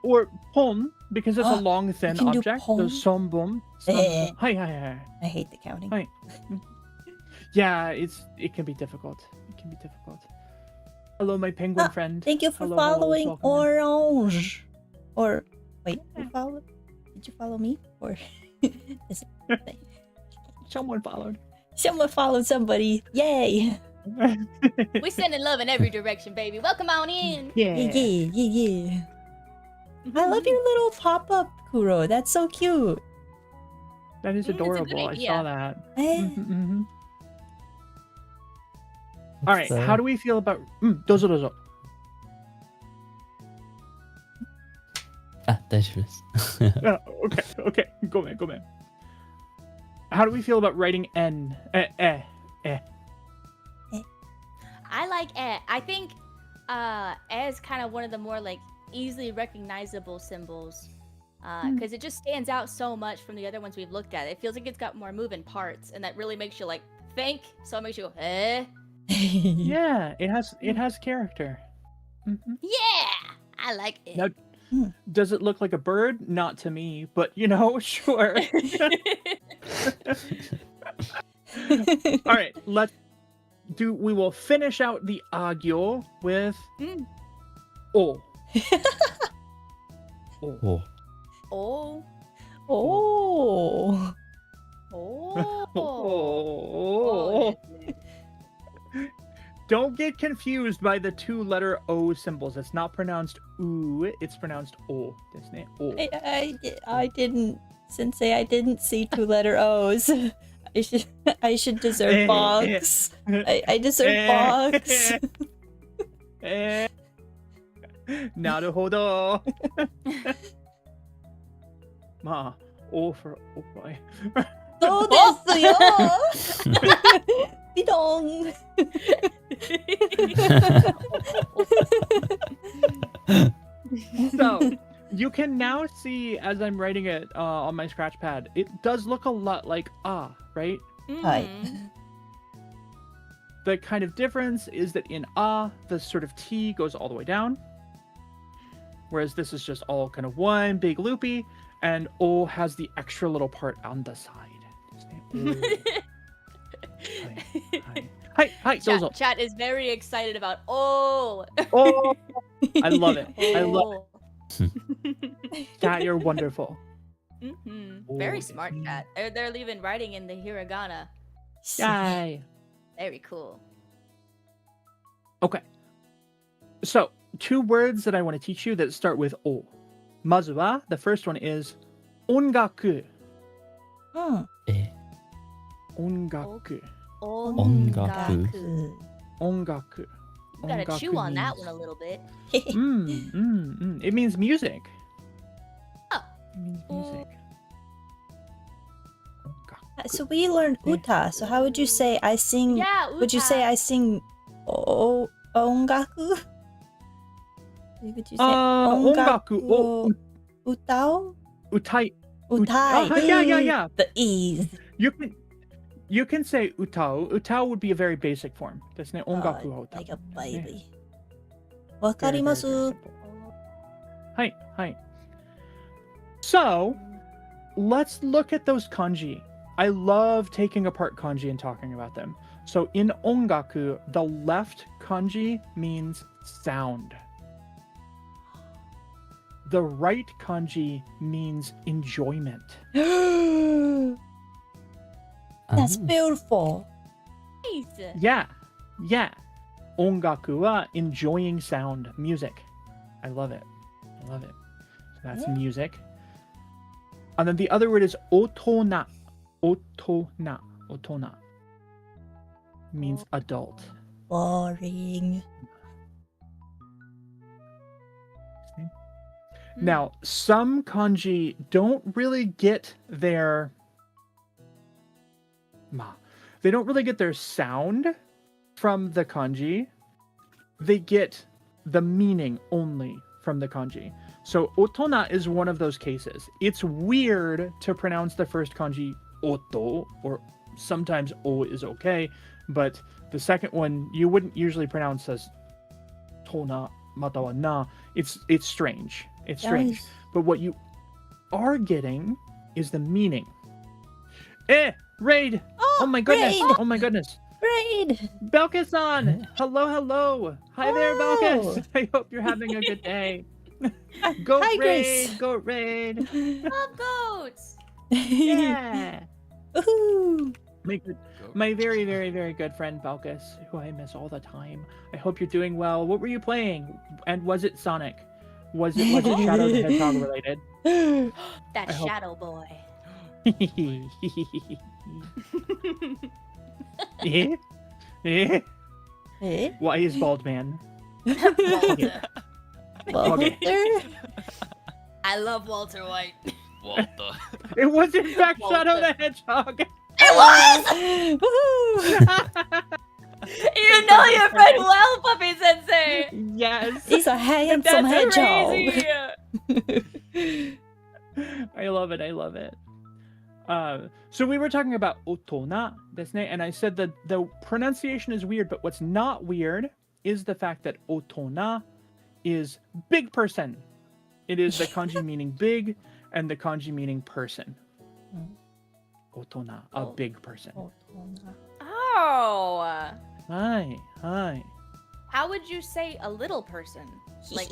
Or pon, because it's a
Ah,
long, thin
can do
object.
pon?
The sonbon.
Eh.
Hi.
I hate the counting.
Hi. Yeah, it can be difficult. Hello, my penguin friend.
Thank you for
Hello,
following
welcome in.
Orange. Or wait, you follow? Did you follow me? Or is it?
Someone followed.
Someone followed somebody. Yay!
We sending love in every direction, baby. Welcome on in.
Yeah. I love your little pop-up Kuro. That's so cute.
That is
It's a good
adorable. I
idea.
saw that.
Eh?
Mhm. All right.
So-
How do we feel about? Dozo.
あ、大丈夫です。
Okay. Go man. How do we feel about writing N?
I like eh. I think eh is kind of one of the more like easily recognizable symbols. Because it just stands out so much from the other ones we've looked at. It feels like it's got more moving parts, and that really makes you like think. So it makes you go, eh?
Yeah, it has character. Mhm.
Yeah, I like it.
Now, does it look like a bird? Not to me, but sure. All right, we will finish out the agyo with o. O.
お
Oh.
Oh.
Oh.
Don't get confused by the 2-letter O symbols. It's not pronounced oo, it's pronounced o. O.
I didn't, Sensei. I didn't see 2-letter O's. I should deserve box. I deserve box.
なるほど。まあ、O for Opai.
そうですよ。ビドン。
So, You can now see as I'm writing it on my scratch pad, it does look a lot like right?
Hi.
Mhm.
The kind of difference is that in the sort of T goes all the way down, whereas this is just all kind of one big loopy, and O has the extra little part on the side. Hi, dozo.
Chat is very excited about oh.
Oh, I love it. I love
Oh.
it. Chat, you're wonderful.
Very
Oh,
smart,
yeah.
chat. They're even writing in the hiragana.
Yay.
Very cool.
Okay. So, 2 words that I want to teach you that start with O. Mazu wa, the first one is ongaku.
Hmm.
Ongaku.
Ongaku.
Ongaku.
You gotta
Ongaku
chew on that
means-
one a little bit.
It means music.
Oh.
It means music. Ongaku.
So we learned uta. So how would you say I sing?
Yeah,
Would you say
uta.
I sing ongaku? Would you say
Ongaku.
ongaku? Utao?
Utai.
Utai.
Yeah.
The E's.
You can say utao. Utao would be a very basic form. That's ne ongaku wa utau.
Like a baby.
Very, very, very
わかります.
simple. Hi. So, let's look at those kanji. I love taking apart kanji and talking about them. So in ongaku, the left kanji means sound. The right kanji means enjoyment.
That's
Ah.
beautiful.
Nice.
Yeah. Ongaku wa enjoying sound, music. I love it. So that's
Yeah.
music. And then the other word is otona. Otona means adult.
Boring.
Now, some kanji don't really get their sound from the kanji. They get the meaning only from the kanji. So otona is one of those cases. It's weird to pronounce the first kanji oto, or sometimes o is okay, but the second one you wouldn't usually pronounce as tona matawa na. It's strange. It's strange.
Yes.
But what you are getting is the meaning. Raid! Oh my goodness!
Raid!
Oh my goodness!
Raid.
Belkis-san! Hello! Hi there,
Hello.
Belkis! I hope you're having a good day. Go
Hi,
raid!
Grace.
Go raid!
Love goats.
Yeah!
Woohoo.
My very, very, very good friend Belkis, who I miss all the time. I hope you're doing well. What were you playing? And was it Sonic? Was it Shadow the Hedgehog related?
That
I hope-
shadow boy.
Eh?
Why is bald man?
Walter.
Walter?
I love Walter White.
Walter.
It was in fact
Walter.
Shadow the Hedgehog.
It was!
Woohoo.
You know your friend well, Puppy Sensei!
Yes.
He's a handsome
That's
hedgehog.
crazy!
I love it. So we were talking about otona, desu ne, and I said that the pronunciation is weird, but what's not weird is the fact that otona is big person. It is the kanji meaning big and the kanji meaning person. Otona, a big person.
Oh!
Hi.
How would you say a little person? Like,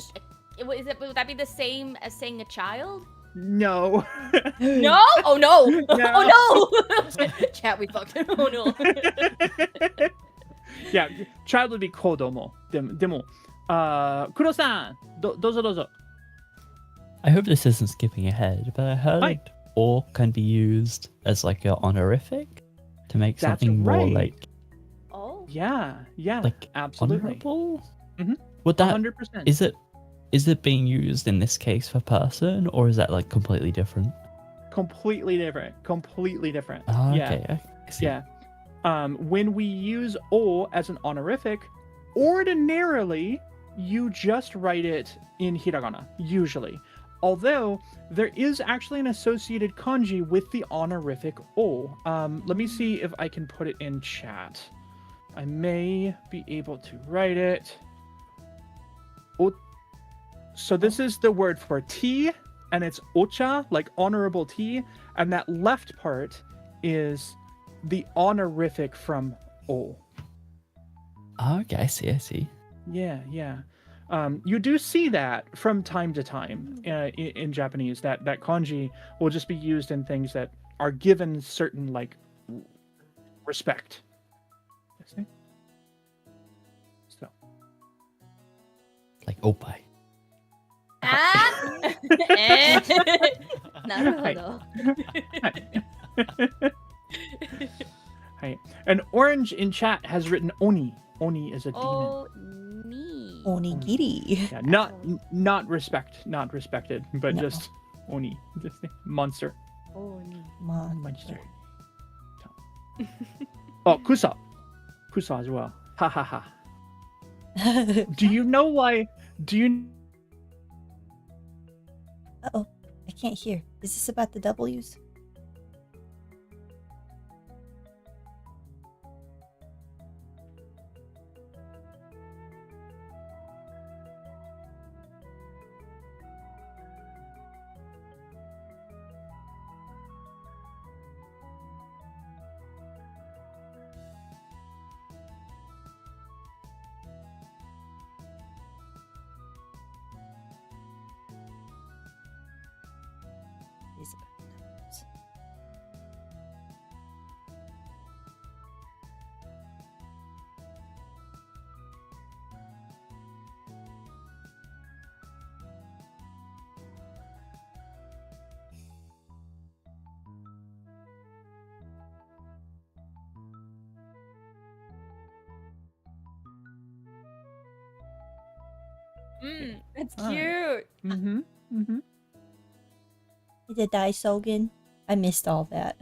would that be the same as saying a child?
No.
No? Oh no!
No.
Oh no! Chat, we fucked him. Oh no.
Yeah, child would be kodomo. Demo. Kuro-san, dozo.
I hope this isn't skipping ahead, but I heard
Hi.
or can be used as like a honorific to make
That's
something more
right.
like
Oh.
Yeah,
like
absolutely.
honorable.
Mhm.
Would that
100%.
is it being used in this case for person, or is that like completely different?
Completely different.
Oh,
Yeah.
okay. I see.
Yeah. When we use o as an honorific, ordinarily you just write it in hiragana, usually. Although there is actually an associated kanji with the honorific o. Let me see if I can put it in chat. I may be able to write it. O. So this is the word for tea, and it's ocha, like honorable tea, and that left part is the honorific from o.
Oh, okay, I see.
Yeah. You do see that from time to time in Japanese, that kanji will just be used in things that are given certain, like, respect. See? So.
Like oppai.
なるほど。
Hi. And Orange in chat has written oni. Oni is a demon.
Oh, nee.
Onigiri.
Yeah, not respected, but
No.
just oni, just monster.
Oh, nee.
Monster. Oh, kusa as well. Ha ha ha. Do you know why?
Uh-oh. I can't hear. Is this about the W's? Is about the W's.
That's
Ah.
cute.
The Daisogen. I missed all that.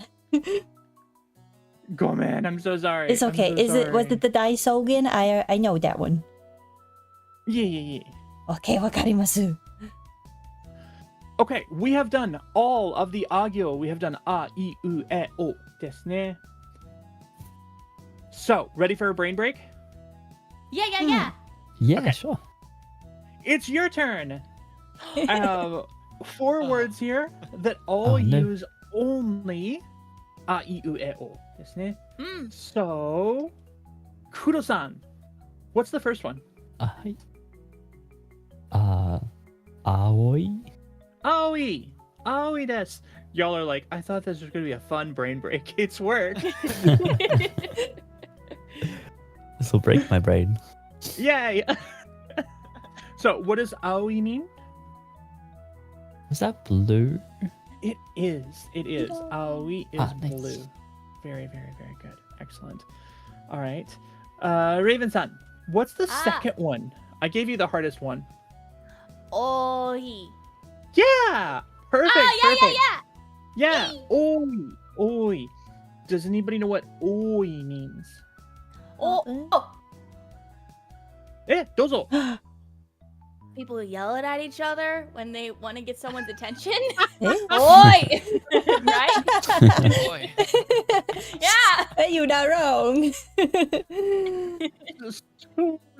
Go, man. I'm so sorry.
It's okay. Was it the Daisogen? I know that one.
Yeah.
Okay, wakarimasu.
Okay, we have done all of the agyo. We have done a, i, u, e, o. Desu ne. So, ready for a brain break?
Yeah.
Yeah,
Okay.
sure.
It's your turn. I have 4 words here that all
Oh, no.
use only a, i, u, e, o. Desu ne. So, Kuro-san, what's the first one?
Hi. Aoi.
Aoi. Aoi desu. Y'all are like, I thought this was going to be a fun brain break. It's work.
This will break my brain.
Yay. So, what does aoi mean?
Was that blue?
It is. Aoi is
Ah, nice.
blue. Very, very, very good. Excellent. All right. Raven-san, what's the second one? I gave you the hardest one.
Oi.
Yeah! Perfect, perfect.
Yeah.
Yeah, oi. Does anybody know what oi means?
Oh.
Dozo.
People yelling at each other when they want to get someone's attention.
Eh?
Oi! Right?
Boy.
Yeah.
You're not wrong.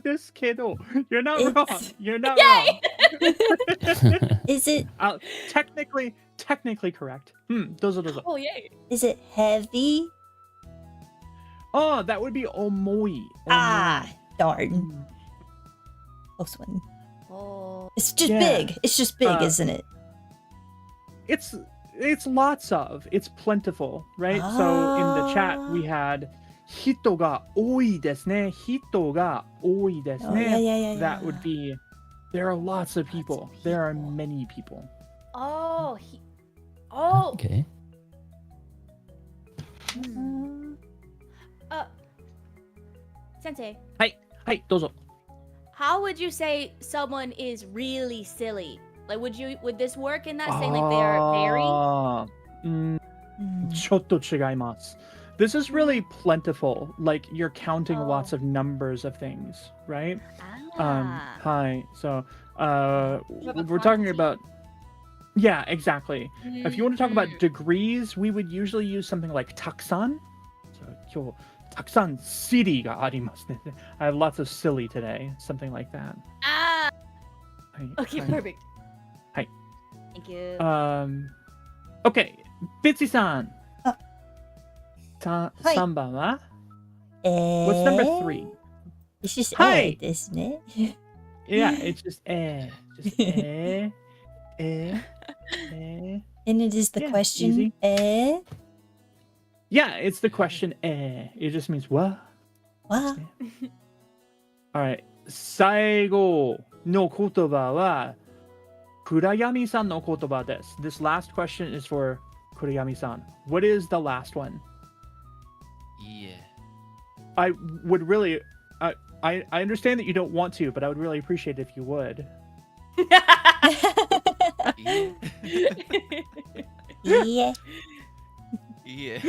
This kiddo. You're not
It's-
wrong. You're not
Yay!
wrong.
Is it
Technically correct. Dozo.
Oh, yay.
heavy?
Oh, that would be omoi.
Ah, darn. Close one.
Oh.
It's just
Yeah.
big. It's just big, isn't it?
It's lots of. It's plentiful, right? So in the chat we had hito ga oi desu ne. Hito ga oi desu
Oh,
ne.
yeah.
That would be there are lots of people. There are many people.
Oh. Oh.
Okay.
Sensei,
Hi, dozo.
how would you say someone is really silly? Like, would this work in that saying like they are very?
Mm.
ちょっと違います. This is really plentiful. Like you're counting lots of numbers of things, right?
Ah.
Hi. So,
have a
we're talking
quantity.
about Yeah, exactly. If you want to talk about degrees, we would usually use something like takusan. So, 今日たくさん silly がありますね. I have lots of silly today. Something like that.
Ah.
はい
Okay,
はい
perfect.
はい
Thank you.
Okay, Bitsy さん。
はい。
3番は What's number 3?
It's just
はい。
ですね。
Yeah, it's just Just
And it is the
Yeah,
question,
easy. Yeah, it's the question It just means what?
What?
Alright. 最後の言葉は暗闇さんの言葉です。This last question is for 暗闇さん. What is the last one?
Yeah.
I would really I understand that you don't want to, but I would really appreciate it if you would.
Yeah.
Yeah.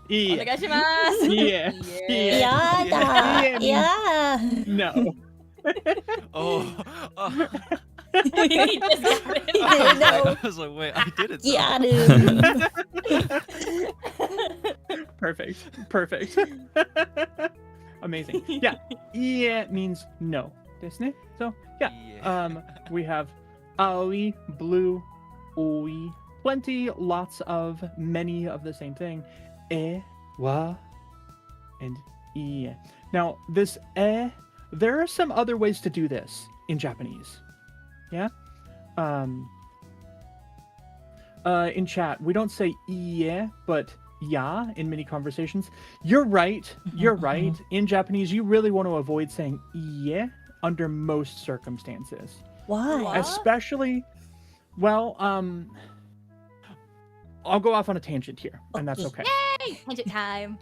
Yeah.
お願いします。
Yeah. Yeah.
やだ。
Yeah.
や
No.
Oh.
He just got it.
No.
I was like, wait, I did it.
や
somehow.
る。
Perfect. Amazing. Yeah. Yeah means no. ですね. So, yeah.
Yeah.
We have aoi, blue, oi, plenty, lots of, many of the same thing. Wa, and ie. Now, this there are some other ways to do this in Japanese. Yeah? In chat, we don't say ie, but ya in many conversations. You're right. In Japanese, you really want to avoid saying ie under most circumstances.
Why?
What?
Especially, well, I'll go off on a tangent here, and that's okay.
Yay! Tangent time.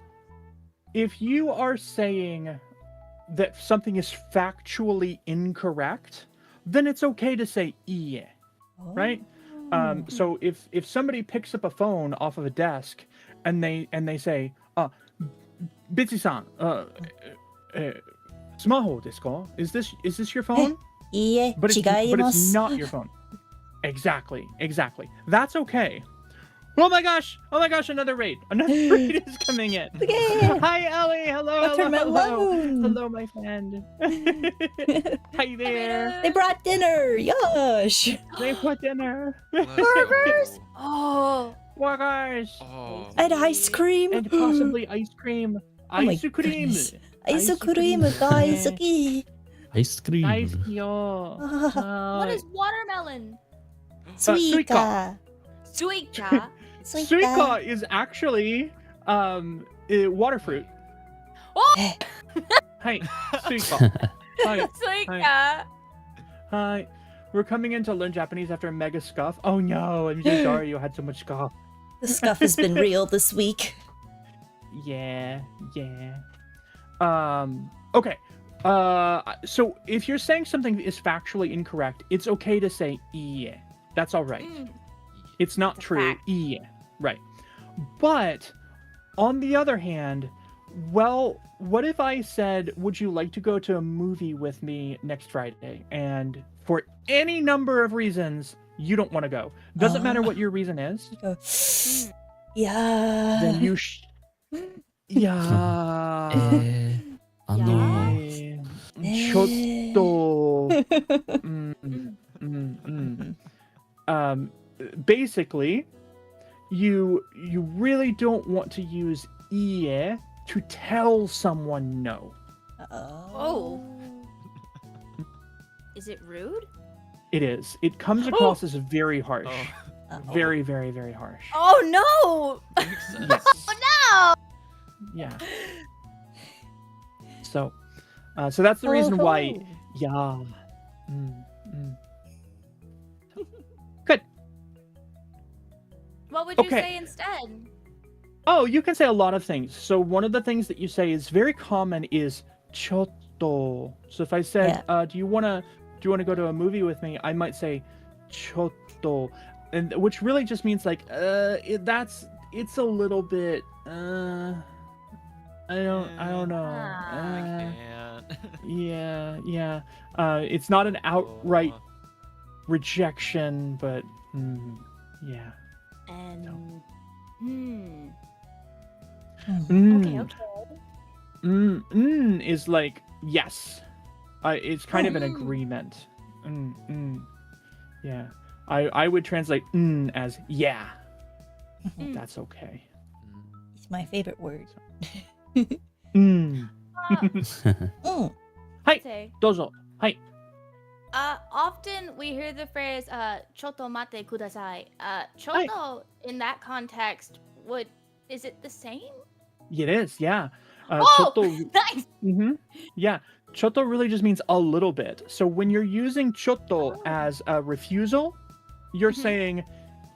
If you are saying that something is factually incorrect, then it's okay to say ie, right? So if somebody picks up a phone off of a desk and they say, Bitsy-san, smaho desu ka? Is this your phone?
いいえ、
But
違い
but
ま
it's
す。
not your phone. Exactly. That's okay. Oh my gosh, another raid is coming in.
Okay.
Hi Ellie, hello. Hello my friend. Hi there.
They brought dinner. Yosh.
They put dinner.
Burgers? Oh.
Burgers.
Oh.
And ice cream.
And possibly ice cream.
Oh my
Ice cream.
goodness. アイスクリーム大好き。
アイスクリ
大
ーム。
好きよ。
What is watermelon?
スイカ。
Suika.
Suika is actually water fruit.
Oh!
Hi, Suika. Hi.
Suika.
Hi. We're coming in to learn Japanese after a mega scuff. Oh no, I'm so sorry you had so much scuff.
The scuff has been real this week.
Yeah. Okay. So if you're saying something is factually incorrect, it's okay to say ie. That's all right. It's not
It's a
true.
fact.
ie. Right. But on the other hand, well, what if I said, would you like to go to a movie with me next Friday? And for any number of reasons, you don't want to go. Doesn't matter what your reason is.
You go, yeah.
Then you yeah.
あの、
ちょっと basically, you really don't want to use ie to tell someone no.
Oh. Is it rude?
It is. It comes across as very harsh.
Oh.
Very, very, very harsh.
Oh no!
Makes sense.
Yes.
Oh
Yeah. So that's the reason why. Yeah. Good.
no! What would you
Okay.
say instead?
Oh, you can say a lot of things. So one of the things that you say is very common is chotto. So if I said, do you wanna go to a movie with me? I might say chotto, and which really just means like it's a little bit I don't know.
I can't.
Yeah. It's not an outright rejection, but yeah.
And
Mm.
okay.
Is like yes. It's kind of an
Mm.
agreement. Yeah. I would translate as yeah. That's okay.
It's my favorite word.
Mm.
Mm.
Hi,
Say,
dozo. Hi.
often we hear the phrase "choto mate kudasai." Choto in that context is it the same?
It is, yeah.
Oh,
Choto.
nice.
Yeah. Choto really just means a little bit. So when you're using choto as a refusal, you're saying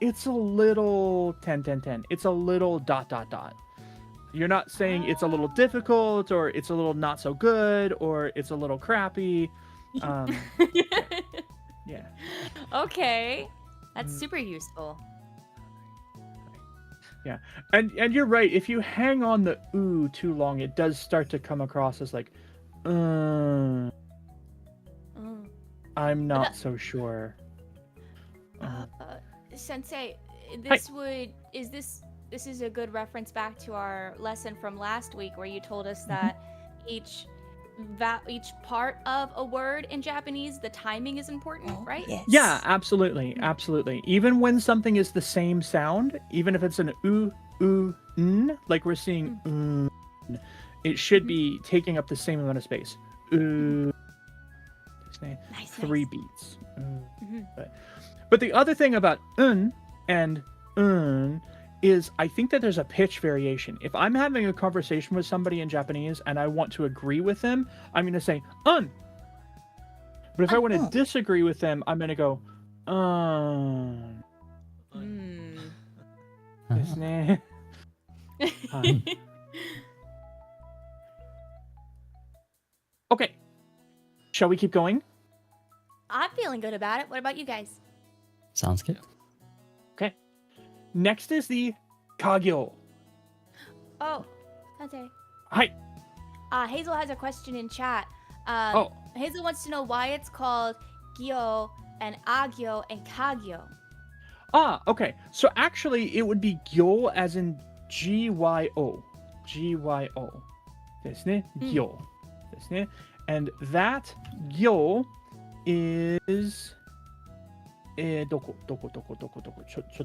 it's a little 10. It's a little ... You're not saying it's a little difficult or it's a little not so good or it's a little crappy. Yeah.
Okay, that's super useful.
Yeah. And you're right. If you hang on the ooh too long, it does start to come across as like, I'm not so sure.
Sensei, this is a good reference back to our lesson from last week where you told us that each part of a word in Japanese, the timing is important, right?
Yes.
Yeah, absolutely. Even when something is the same sound, even if it's an n, like we're seeing it should be taking up the same amount of space.
Nice,
3 beats. But the other thing about and is I think that there's a pitch variation. If I'm having a conversation with somebody in Japanese and I want to agree with them, I'm going to say But if I want to disagree with them, I'm going to go ですね。Okay. Shall we keep going?
I'm feeling good about it. What about you guys?
Sounds good.
Okay. Next is the kagyo.
Oh, Sensei.
Hi.
Hazel has a question in chat.
Oh.
Hazel wants to know why it's called gyo and agyo and kagyo.
Okay. So actually, it would be gyo as in Gyo. Gyo. ですね。Gyo. ですね。And that gyo is どこちょっ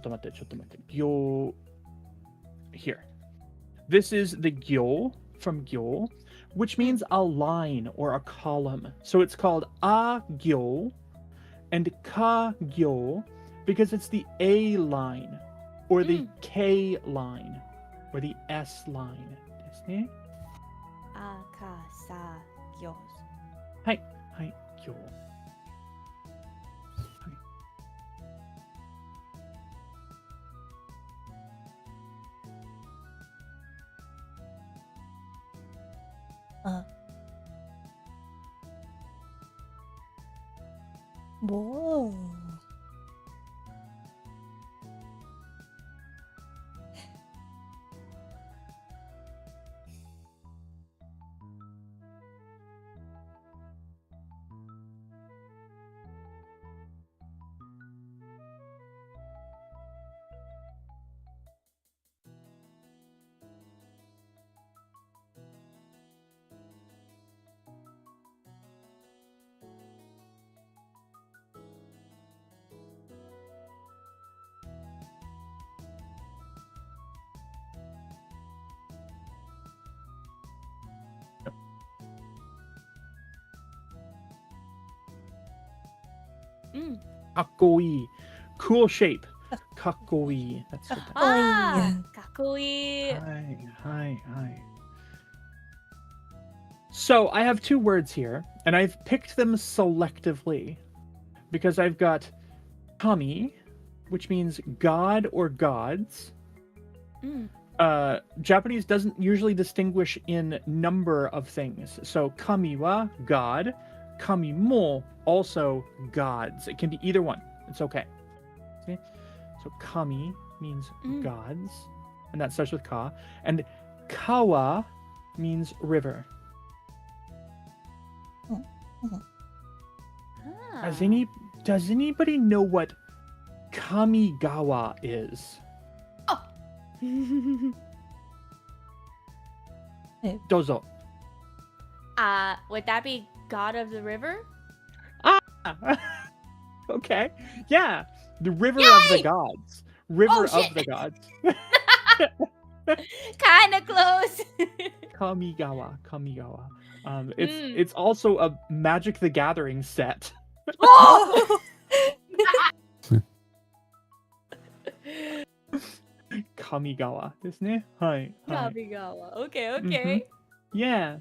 と待って。Gyo here. This is the gyo from gyo, which means a line or a column. So it's called a gyo and ka gyo because it's the A line or the K line or the S line. ですね。
Akasagyo.
はい、gyo.
Whoa.
Kakoi. Cool shape. Kakoi. That's what that
Kakoi.
Hi. So I have 2 words here, and I've picked them selectively because I've got kami, which means god or gods. Japanese doesn't usually distinguish in number of things. So kami wa god, kami mo also gods. It can be either one. It's okay. See? So kami means gods, and that starts with ka. And kawa means river. Has any does anybody know what Kamigawa is? Dozo.
Would that be God of the River?
Okay. Yeah. The river
Yay!
of the gods. River
Oh,
of
shit!
the gods.
Kinda close.
Kamigawa. It's
Mm.
it's also a Magic the Gathering set.
Oh!
Kamigawa ですね。はい。はい。
Kamigawa. Okay, okay.
Yeah.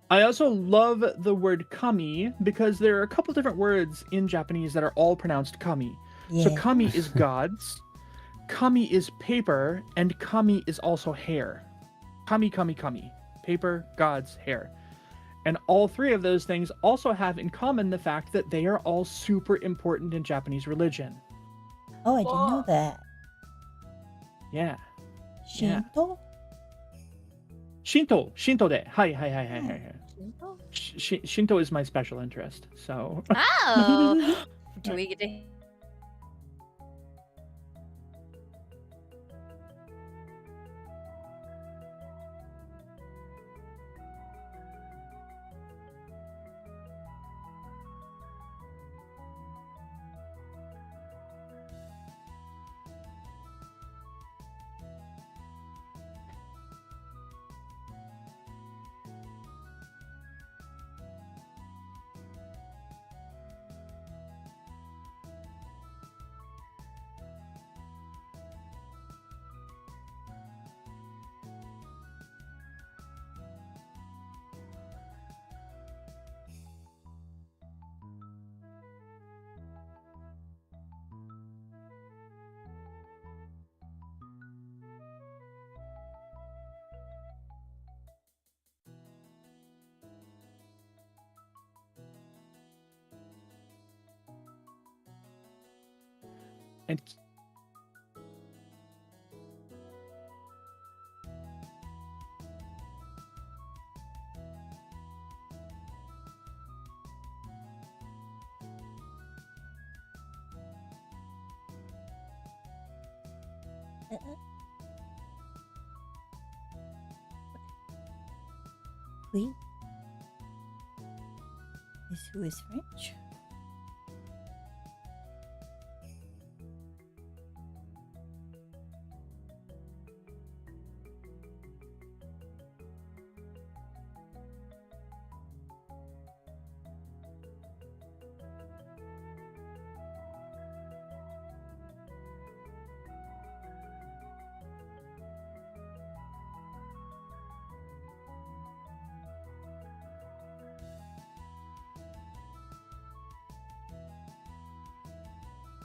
I also love the word kami because there are a couple different words in Japanese that are all pronounced kami. So
Yeah.
kami is gods, kami is paper, and kami is also hair. Kami. Paper, gods, hair. And all three of those things also have in common the fact that they are all super important in Japanese religion.
Oh, I didn't know that.
Yeah.
Shinto?
Shinto で。はい。
Shinto?
Shinto is my special interest. So
Oh! Do we get to...
and
Oui. Who is French?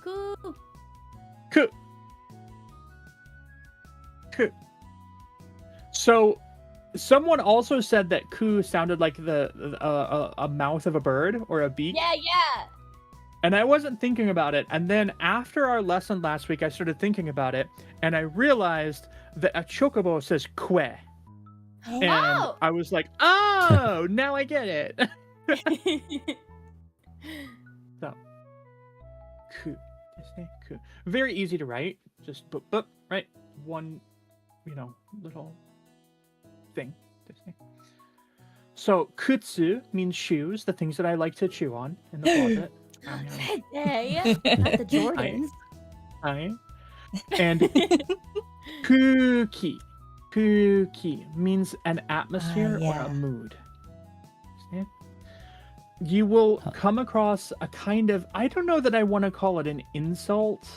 Cool.
Ku. So someone also said that ku sounded like a mouth of a bird or a beak.
Yeah.
And I wasn't thinking about it. And then after our lesson last week, I started thinking about it. And I realized that a chocobo says kwe. And
Oh!
I was like, oh, now I get it. So, ku. Ku. Very easy to write. Just boop, right? One, little thing. So, kutsu means shoes, the things that I like to chew on in the closet.
Hey, not the Jordans.
And kuki. Kuki means an atmosphere or a mood. You will come across a kind of, I don't know that I want to call it an insult.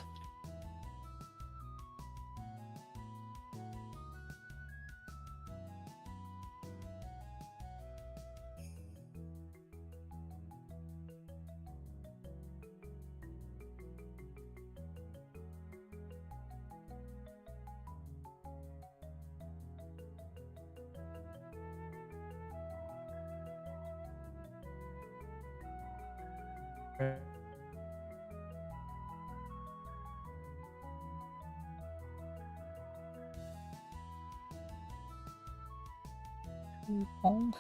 Coupon.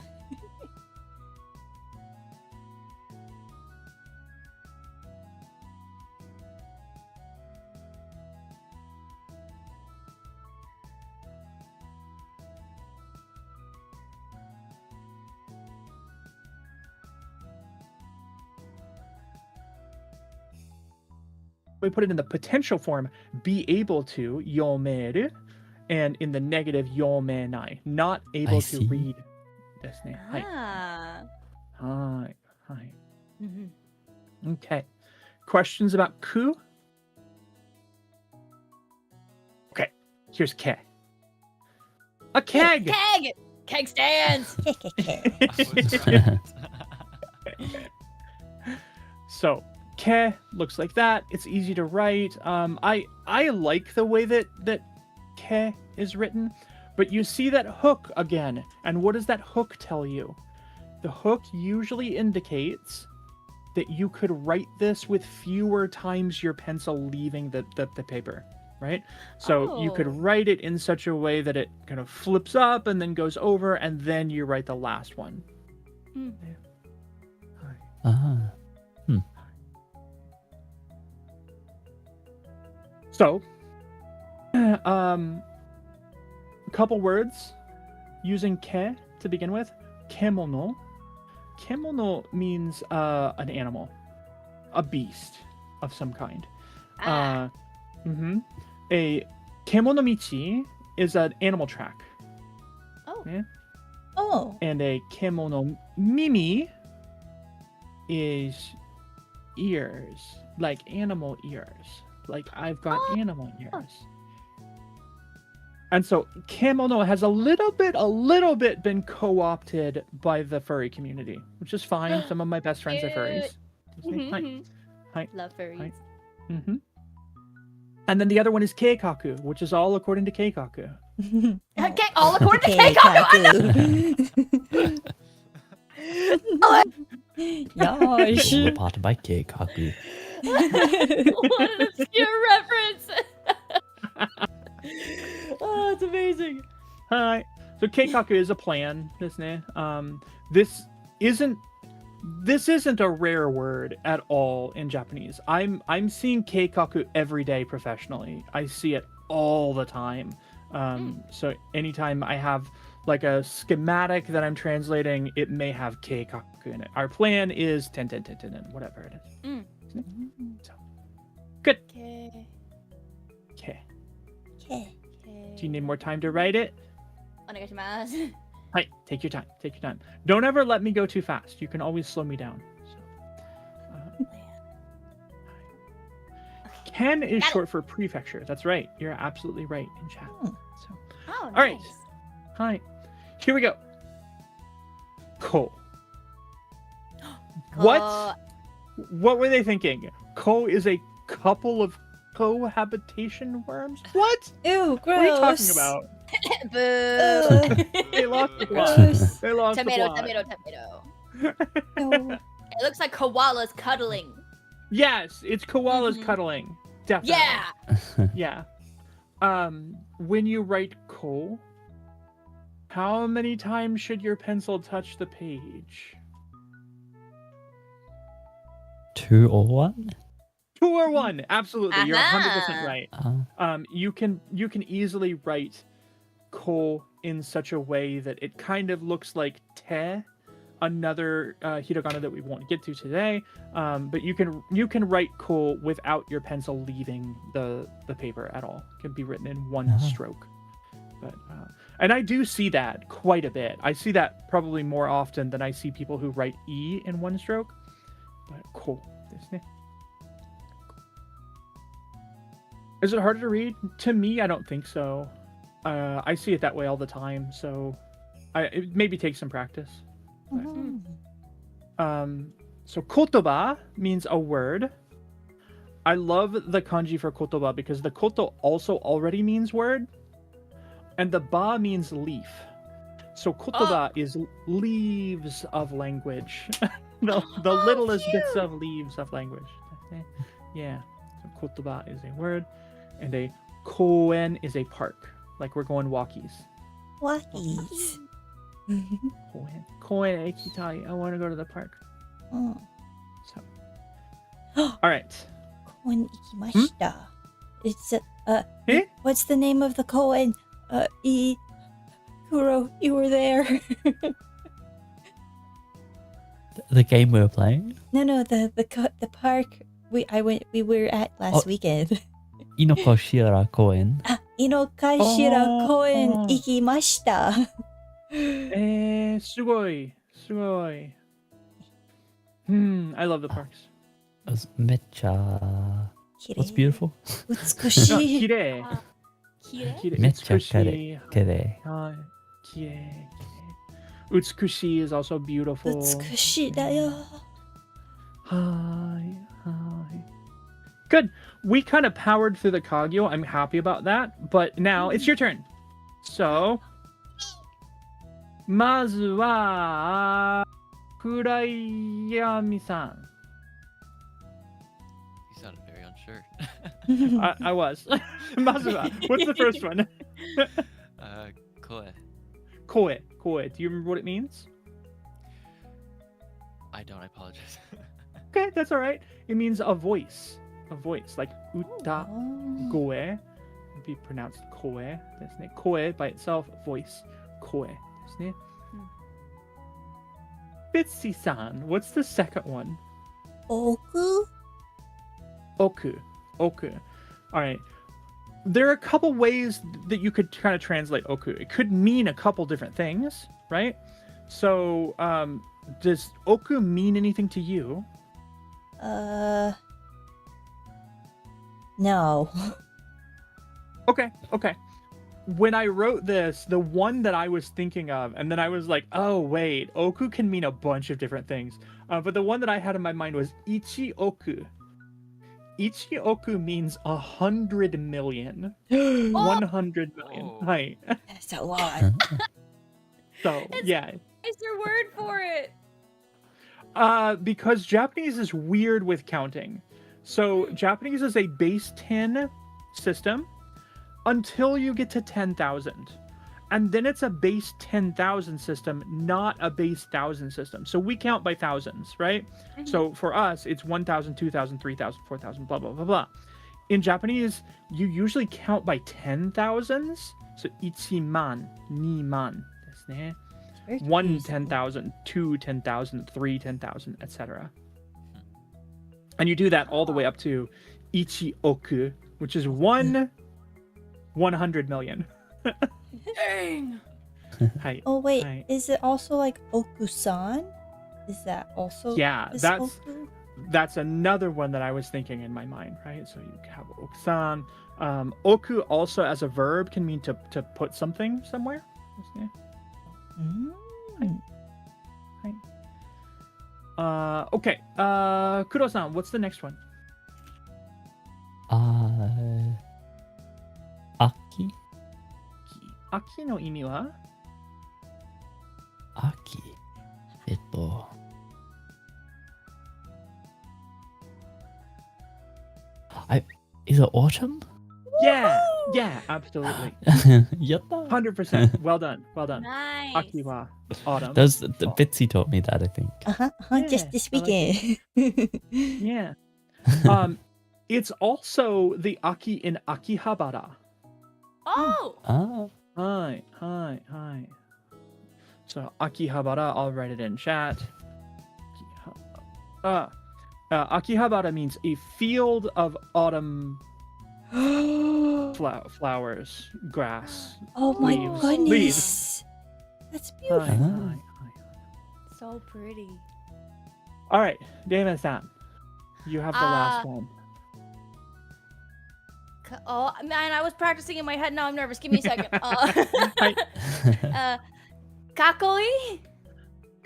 we put it in the potential form, be able to, yomeru, and in the negative, yomenai, not able
I
to
see.
read. ですね。はい。
Ah.
はい。はい。
Mhm.
Okay. Questions about ku? Okay. Here's ke. A keg.
Keg! Keg stands!
So ke looks like that. It's easy to write. I like the way that ke is written, but you see that hook again. And what does that hook tell you? The hook usually indicates that you could write this with fewer times your pencil leaving the paper, right? So you could
Oh.
write it in such a way that it kind of flips up and then goes over, and then you write the last one.
Hmm.
Ah.
So, a couple words using ke to begin with. Kemono. Kemono means an animal, a beast of some kind.
Ah.
A kemonomichi is an animal track,
Oh.
yeah?
Oh.
And a kemono mimi is ears, like animal ears. Like I've got animal ears. And so kemono has a little bit been co-opted by the furry community, which is fine. Some of my best friends are furries.
Mhm.
Hi.
Love furries.
Mm-hmm. And then the other one is keikaku, which is all according to keikaku.
Okay, all according to Keikaku.
Yosh.
We're part of my Keikaku.
What an obscure reference. Oh, it's amazing.
Hi. So keikaku is a plan, isn't it? This isn't a rare word at all in Japanese. I'm seeing keikaku every day professionally. I see it all the time. So anytime I have like a schematic that I'm translating, it may have keikaku in it. Our plan is ten, whatever it is. So, good.
Okay.
Okay.
Okay.
Do you need more time to write it?
Onegaishimasu.
Hi, take your time. Take your time. Don't ever let me go too fast. You can always slow me down. So, Ken is
Got it.
short for prefecture. That's right. You're absolutely right in chat.
Oh.
So,
Oh, nice.
all right. Hi. Here we go. Ko. What were they thinking? Ko is a couple of cohabitation worms? What?
Ew, gross.
What are you talking about?
Boo.
They lost the plot.
Gross.
They lost
Tomato,
the plot.
tomato.
No.
It looks like koalas cuddling.
Yes, it's koalas
Mhm.
cuddling. Definitely.
Yeah.
Yeah. When you write ko, how many times should your pencil touch the page?
2 or 1?
2 or 1. Absolutely. You're 100%
Aha.
right. You can easily write ko in such a way that it kind of looks like te, another hiragana that we won't get to today. But you can write ko without your pencil leaving the paper at all. It can be written in one stroke. But and I do see that quite a bit. I see that probably more often than I see people who write e in one stroke. But ko. Is it harder to read? To me, I don't think so. I see it that way all the time, so it maybe takes some practice.
Mhm.
So kotoba means a word. I love the kanji for kotoba because the koto also already means word, and the ba means leaf. So kotoba is leaves of language. the littlest bits of leaves of language. Yeah. So kotoba is a word, and a koen is a park. Like we're going walkies.
Walkies.
Koen ekitai. I want to go to the park.
Oh.
So. All right.
Koen ikimashita. It's
Eh?
what's the name of the koen? Kuro, you were there.
The game we were playing?
No, the park. We were at last weekend.
Inokashira Koen.
井の頭公園
あー
行きました。
すごい。すごい。I love the parks.
Mecha.
綺麗
What's beautiful?
美しい。
綺麗。
あ綺麗
綺麗。
めっちゃ
美しい。
綺麗。
はい。綺麗。美しい is also beautiful.
美しいだよ。
Hi. Good. We kind of powered through the Kagyo. I'm happy about that. But now it's your turn. So, まずは、暗闇さん。
You sounded very unsure.
I was. まずは。What's the first one?
Koe.
Koe. Koe. Do you remember what it means?
I don't. I apologize.
Okay, that's all right. It means a voice. A voice. Like uta goe. It'd be pronounced koe. That's it. Koe by itself, voice. Koe. That's it. Bitsy-san, what's the second one?
奥
Oku. Oku. All right. There are a couple ways that you could kind of translate oku. It could mean a couple different things, right? So, does oku mean anything to you?
No.
Okay. When I wrote this, the one that I was thinking of, and then I was like, oh, wait, oku can mean a bunch of different things. But the one that I had in my mind was ichi oku. Ichi oku means 100 million. 100 million.
Oh.
Hi.
That's a lot.
So, yeah.
Is there word for it?
Because Japanese is weird with counting. So Japanese is a base 10 system until you get to 10,000. And then it's a base 10,000 system, not a base 1,000 system. So we count by thousands, right? So for us, it's 1,000, 2,000, 3,000, 4,000, blah, blah, blah, blah. In Japanese, you usually count by 10,000s. So ichiman, niman, ですね. 1 10,000, 2 10,000, 3 10,000, etc. And you do that all the way up to ichi oku, which is 100 million.
Dang.
Hi.
Oh wait,
Hi.
is it also like Okusan? Is that also
Yeah,
this
that's
Oku?
that's another one that I was thinking in my mind, right? So you have okusan. Oku also as a verb can mean to put something somewhere.
Mm.
Okay. Kuro-san, what's the next one?
Aki?
Aki no imi wa?
Aki. Is it autumn?
Yeah, absolutely.
Yatta.
100%. Well done.
Nice.
Aki wa autumn.
The Bitsy taught me that, I think.
Just this
I like
weekend.
Yeah. It's also the Aki in Akihabara.
Oh.
Ah.
Hi. So Akihabara, I'll write it in chat. Akihabara means a field of autumn flowers, grass.
Oh my
Leaves.
goodness.
Leaves.
That's
Hi,
beautiful.
hi.
So pretty.
All right, Damon-san, you have the last one.
Oh man, I was practicing in my head. Now I'm nervous. Give me a second. Kakoi?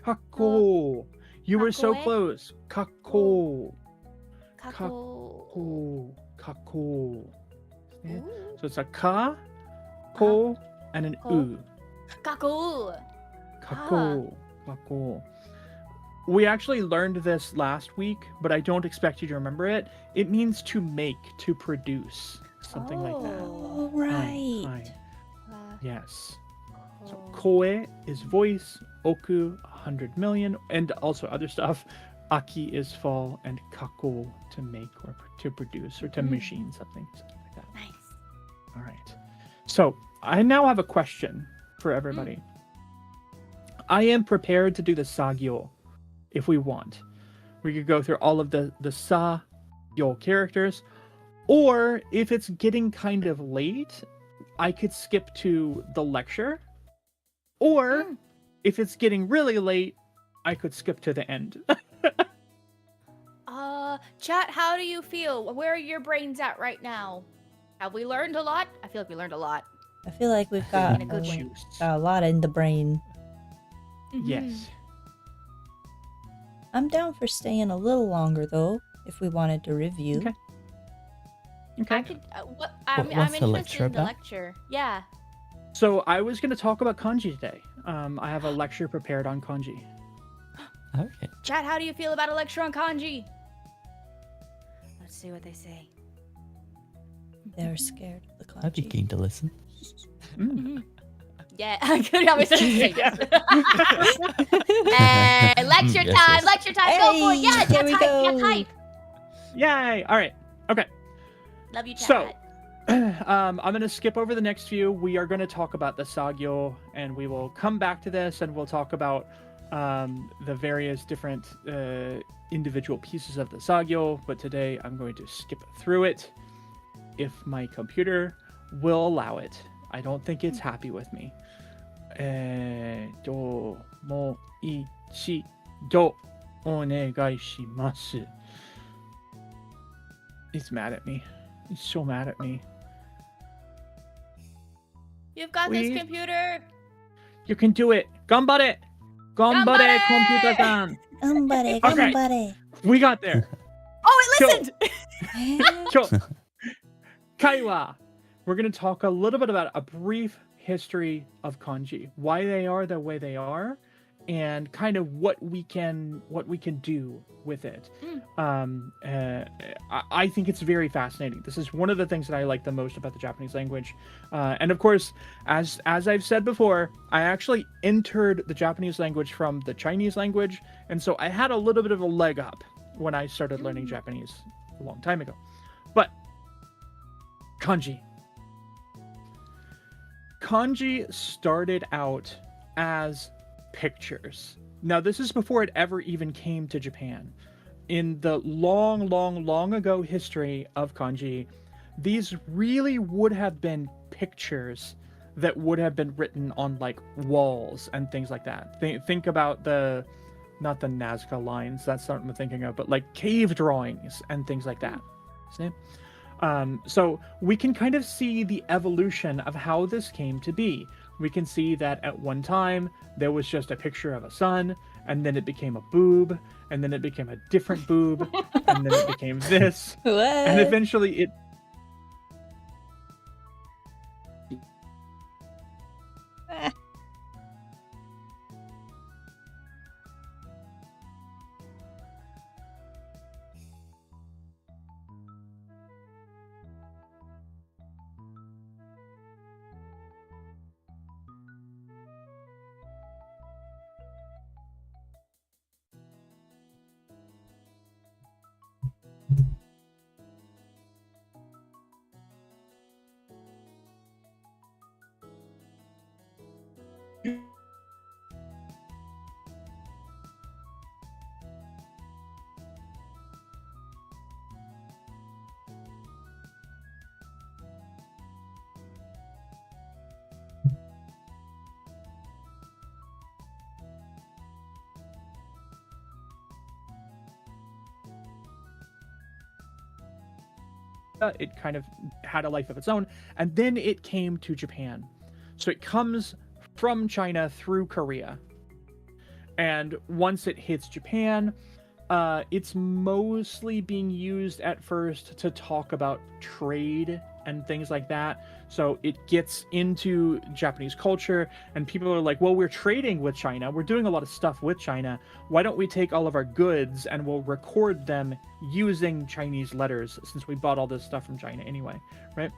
Kako. You were so
Kakoe?
close. Kako.
Kako.
Kako. Yeah.
Ooh.
So it's a ka, ko, and an
Ko.
u.
Kaku.
Kako. Kako. We actually learned this last week, but I don't expect you to remember it. It means to make, to produce, something like that.
All
Hi,
right.
hi. Yes. So
Oh.
koe is voice, oku 100 million, and also other stuff. Aki is fall, and kako to make or to produce or to machine something like that.
Nice.
All right. So I now have a question for everybody. I am prepared to do the sagyo if we want. We could go through all of the sa your characters. Or if it's getting kind of late, I could skip to the lecture. Or if it's getting really late, I could skip to the end.
Chat, how do you feel? Where are your brains at right now? Have we learned a lot? I feel like we learned a lot.
I feel like we've got,
In a good way.
got a lot in the brain.
Yes.
I'm down for staying a little longer though, if we wanted to review.
Okay.
I could. I'm
what's the
interested
lecture
in the
about?
lecture. Yeah.
So I was going to talk about kanji today. I have a lecture prepared on kanji.
Okay.
Chat, how do you feel about a lecture on kanji? Let's see what they say.
They're scared of the
I'd be
kanji.
keen to listen.
Yeah, I could have said the Hey, lecture
Yes,
time!
yes.
Lecture time! Go for it!
Hey,
Yeah,
there
that's
we
hype!
go.
That's hype!
Yay! All right. Okay.
Love you, chat.
So, I'm going to skip over the next few. We are going to talk about the Sagyo, and we will come back to this, and we'll talk about the various different individual pieces of the Sagyo. But today, I'm going to skip through it if my computer will allow it. I don't think it's happy with me. Do mo ichi do onegai shimasu. It's mad at me. He's so mad at me.
You've got
Please.
this, computer!
You can do it. Ganbare! Ganbare,
Ganbare!
computer-san!
Gambare,
Okay.
gambare.
We got there.
Oh, it listened!
So, Kaiwa. We're going to talk a little bit about a brief history of kanji, why they are the way they are, and kind of what we can do with it. I think it's very fascinating. This is one of the things that I like the most about the Japanese language. And of course, as I've said before, I actually entered the Japanese language from the Chinese language, and so I had a little bit of a leg up when I started learning Japanese a long time ago. But kanji. Kanji started out as pictures. Now, this is before it ever even came to Japan. In the long ago history of kanji, these really would have been pictures that would have been written on like walls and things like that. Think about not the Nazca lines, that's not what I'm thinking of, but like cave drawings and things like that. See? So we can kind of see the evolution of how this came to be. We can see that at one time there was just a picture of a sun, and then it became a boob, and then it became a different boob, and then it became this,
What?
and eventually it. It kind of had a life of its own, and then it came to Japan. So it comes from China through Korea, and once it hits Japan, it's mostly being used at first to talk about trade and things like that. So it gets into Japanese culture, and people are like, well, we're trading with China, we're doing a lot of stuff with China, why don't we take all of our goods and we'll record them using Chinese letters, since we bought all this stuff from China anyway, right?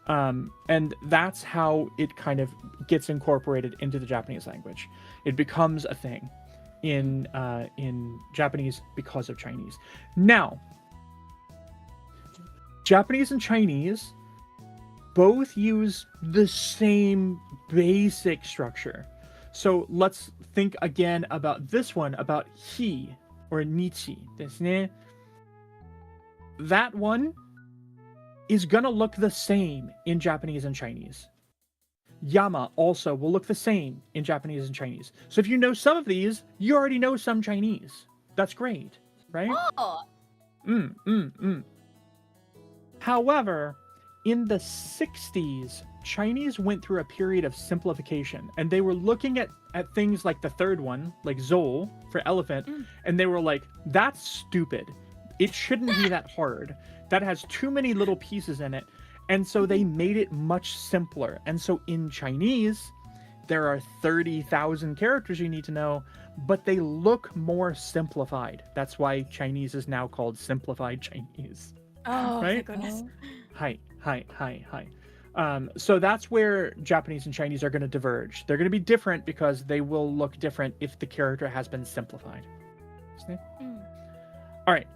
And that's how it kind of gets incorporated into the Japanese language. It becomes a thing in Japanese because of Chinese. Now, Japanese and Chinese both use the same basic structure. So let's think again about this one, about hi or nichi ですね. that one is gonna look the same in Japanese and Chinese. Yama also will look the same in Japanese and Chinese. So if you know some of these, you already know some Chinese. That's great, right?
Oh.
However, in the 60s, Chinese went through a period of simplification, and they were looking at things like the third one, like Zol for elephant, and they were like, that's stupid. It shouldn't be that hard. That has too many little pieces in it. And so they made it much simpler. And so in Chinese, there are 30,000 characters you need to know, but they look more simplified. That's why Chinese is now called simplified Chinese.
Oh,
right?
my goodness.
Hi. So that's where Japanese and Chinese are going to diverge. They're going to be different because they will look different if the character has been simplified. All right.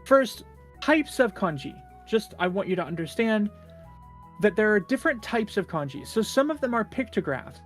First, types of kanji. Just, I want you to understand that there are different types of kanji. So some of them are pictographs.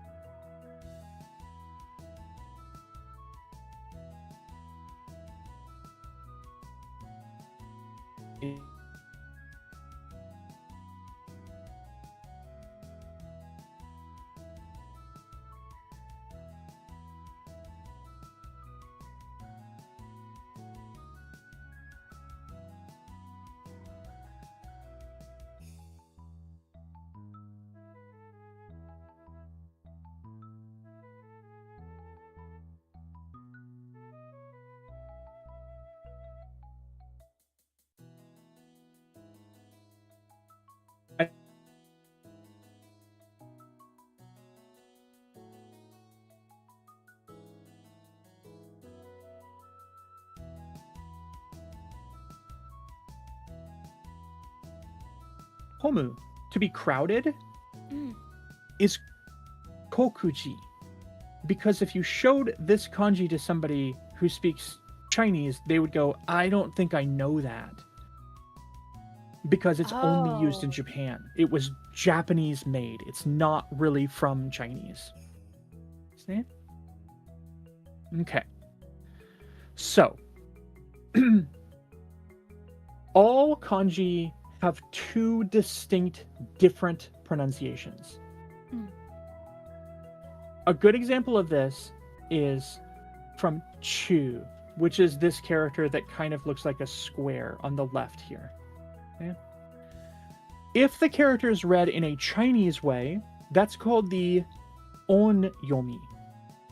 Homu, to be crowded, is kokuji. Because if you showed this kanji to somebody who speaks Chinese, they would go, I don't think I know that. Because it's only used in Japan. It was Japanese made. It's not really from Chinese. See? Okay. So, all kanji have two distinct, different pronunciations. A good example of this is from Chu, which is this character that kind of looks like a square on the left here. Okay? If the character is read in a Chinese way, that's called the onyomi.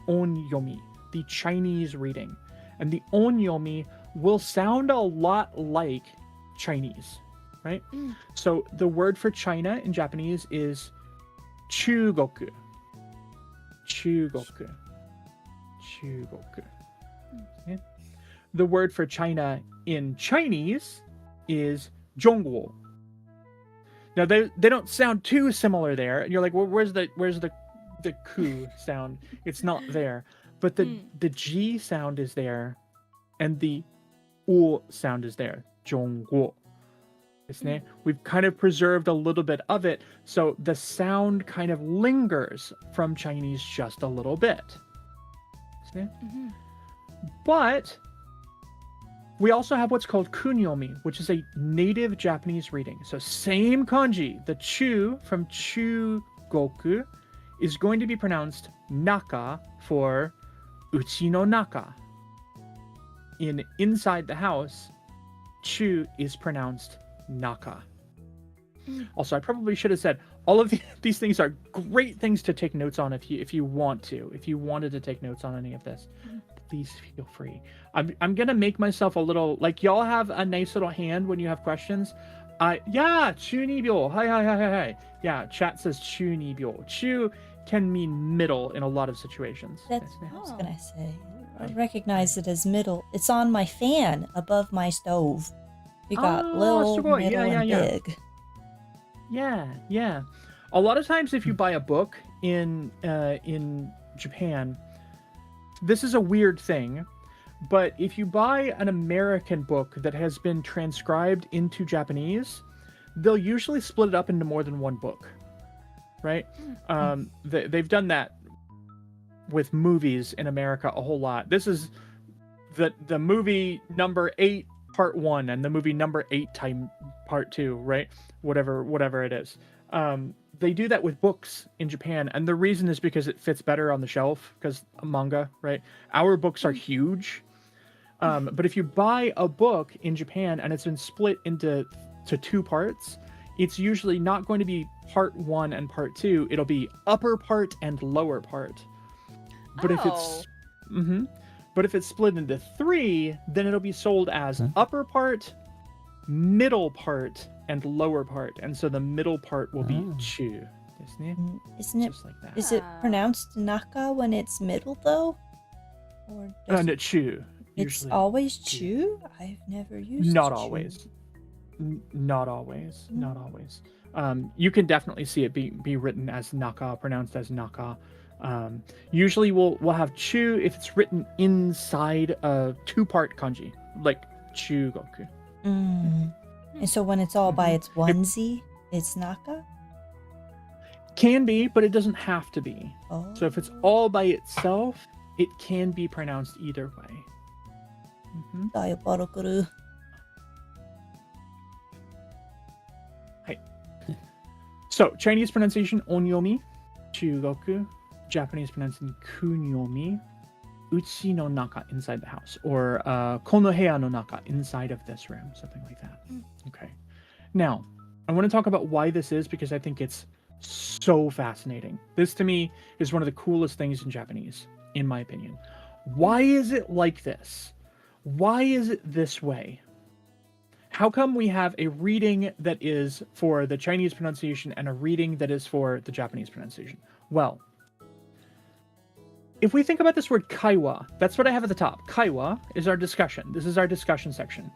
Onyomi, the Chinese reading. And the onyomi will sound a lot like Chinese, right? So the word for China in Japanese is chugoku. Chugoku. Chugoku. Okay? The word for China in Chinese is zhongguo. Now they don't sound too similar there, and you're like, well, where's the ku sound? It's not there, but the G sound is there, and the u sound is there. Zhongguo. We've kind of preserved a little bit of it, so the sound kind of lingers from Chinese just a little bit. But we also have what's called kunyomi, which is a native Japanese reading. So same kanji, the chu from chugoku is going to be pronounced naka for uchi no naka. In inside the house, chu is pronounced naka. Also, I probably should have said all of these things are great things to take notes on if you want to. If you wanted to take notes on any of this, please feel free. I'm gonna make myself a little, like, y'all have a nice little hand when you have questions. Yeah, chu ni byo. Hi. Yeah, chat says chu ni byo. Chu can mean middle in a lot of situations.
That's what I was gonna say. I recognize it as middle. It's on my fan above my stove. You got little, middle, and big.
Yeah. A lot of times, if you buy a book in Japan, this is a weird thing, but if you buy an American book that has been transcribed into Japanese, they'll usually split it up into more than one book, right? They've done that with movies in America a whole lot. This is the movie number 8, Part 1 and the movie number 8 time Part 2, right? Whatever it is. They do that with books in Japan, and the reason is because it fits better on the shelf, because manga, right? Our books are huge. But if you buy a book in Japan and it's been split into 2 parts, it's usually not going to be part 1 and part 2. It'll be upper part and lower part. But if it's split into 3, then it'll be sold as upper part, middle part, and lower part. And so the middle part will be chu.
Isn't it?
Just like that.
Is it pronounced naka when it's middle though? Or does
No, chu.
it's
Usually.
always chu? I've never used
Not
chu.
always. Not always. Not always. You can definitely see it be written as naka, pronounced as naka. Usually we'll have chu if it's written inside a 2-part kanji, like chugoku.
And so when it's all by its onesie, it's naka?
Can be, but it doesn't have to be.
Oh.
So if it's all by itself, it can be pronounced either way.
Diabolical.
So Chinese pronunciation onyomi, chugoku. Japanese pronunciation kunyomi, uchi no naka, inside the house, or kono heya no naka, inside of this room, something like that. Okay. Now, I want to talk about why this is, because I think it's so fascinating. This to me is one of the coolest things in Japanese, in my opinion. Why is it like this? Why is it this way? How come we have a reading that is for the Chinese pronunciation and a reading that is for the Japanese pronunciation? Well, if we think about this word kaiwa, that's what I have at the top. Kaiwa is our discussion. This is our discussion section.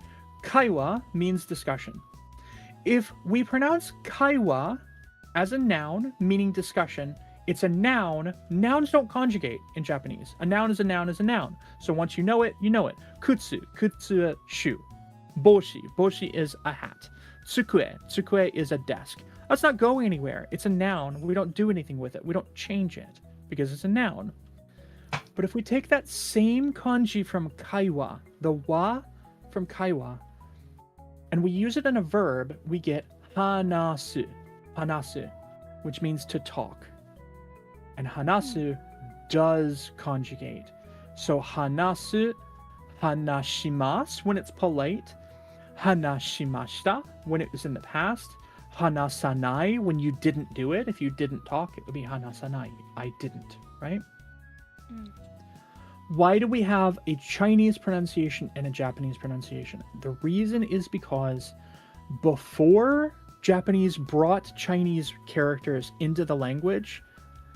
Kaiwa means discussion. If we pronounce kaiwa as a noun, meaning discussion, it's a noun. Nouns don't conjugate in Japanese. A noun is a noun is a noun. So once you know it, you know it. Kutsu, kutsu, shoe. Boshi, boshi is a hat. Tsukue, tsukue is a desk. That's not going anywhere. It's a noun. We don't do anything with it. We don't change it because it's a noun. But if we take that same kanji from kaiwa, the wa from kaiwa, and we use it in a verb, we get hanasu, hanasu, which means to talk. And hanasu does conjugate. So hanasu, hanashimasu when it's polite, hanashimashita when it was in the past, hanasanai when you didn't do it. If you didn't talk, it would be hanasanai. I didn't, right? Why do we have a Chinese pronunciation and a Japanese pronunciation? The reason is because before Japanese brought Chinese characters into the language,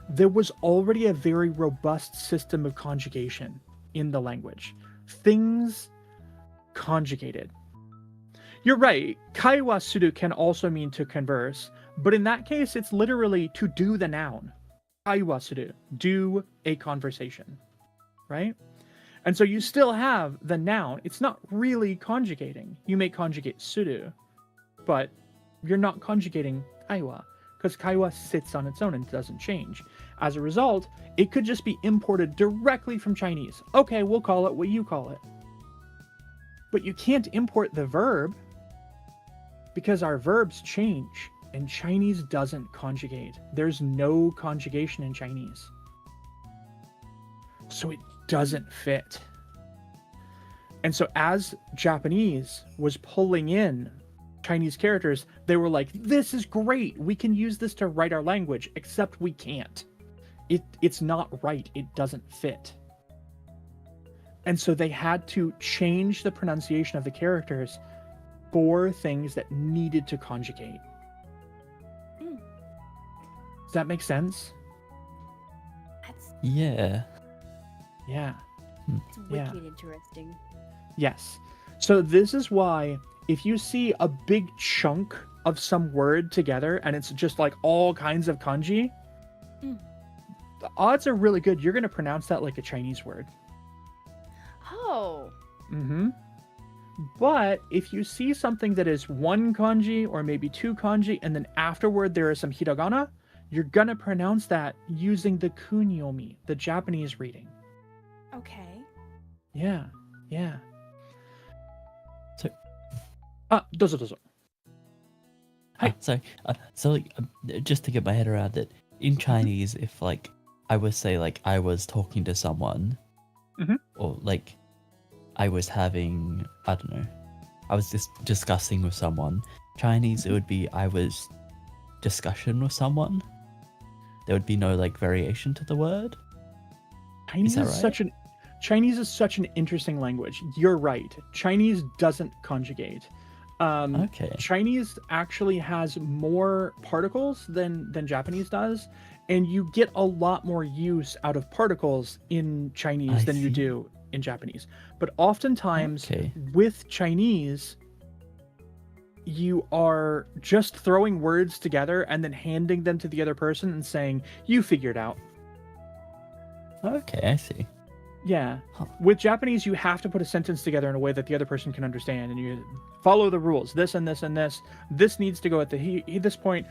there was already a very robust system of conjugation in the language. Things conjugated. You're right, kaiwa suru can also mean to converse, but in that case, it's literally to do the noun. Kaiwa suru, do a conversation, right? And so you still have the noun. It's not really conjugating. You may conjugate suru, but you're not conjugating kaiwa, because kaiwa sits on its own and doesn't change. As a result, it could just be imported directly from Chinese. Okay, we'll call it what you call it. But you can't import the verb because our verbs change and Chinese doesn't conjugate. There's no conjugation in Chinese. So it doesn't fit. And so as Japanese was pulling in Chinese characters, they were like, this is great. We can use this to write our language, except we can't. It's not right. It doesn't fit. And so they had to change the pronunciation of the characters for things that needed to conjugate. Does that make sense?
Yeah.
Yeah.
It's wicked interesting.
Yes. So this is why if you see a big chunk of some word together and it's just like all kinds of kanji, the odds are really good you're going to pronounce that like a Chinese word.
Oh.
But if you see something that is one kanji or maybe two kanji and then afterward there is some hiragana, you're going to pronounce that using the kunyomi, the Japanese reading.
Okay.
Yeah.
So
Dozo dozo. Hi.
Sorry. So like, just to get my head around it, in Chinese, if like I was say like I was talking to someone, or like I was having, I don't know, I was just discussing with someone. Chinese, it would be I was discussion with someone. There would be no like variation to the word.
Chinese
that
is
right?
Chinese is such an interesting language. You're right. Chinese doesn't conjugate.
Okay.
Chinese actually has more particles than Japanese does, and you get a lot more use out of particles in Chinese
I
than you
see.
do in Japanese. But oftentimes
Okay.
with Chinese, you are just throwing words together and then handing them to the other person and saying, "You figure it out."
Okay, I see.
Yeah.
Huh.
With Japanese, you have to put a sentence together in a way that the other person can understand, and you follow the rules. This and this and this. This needs to go at this point.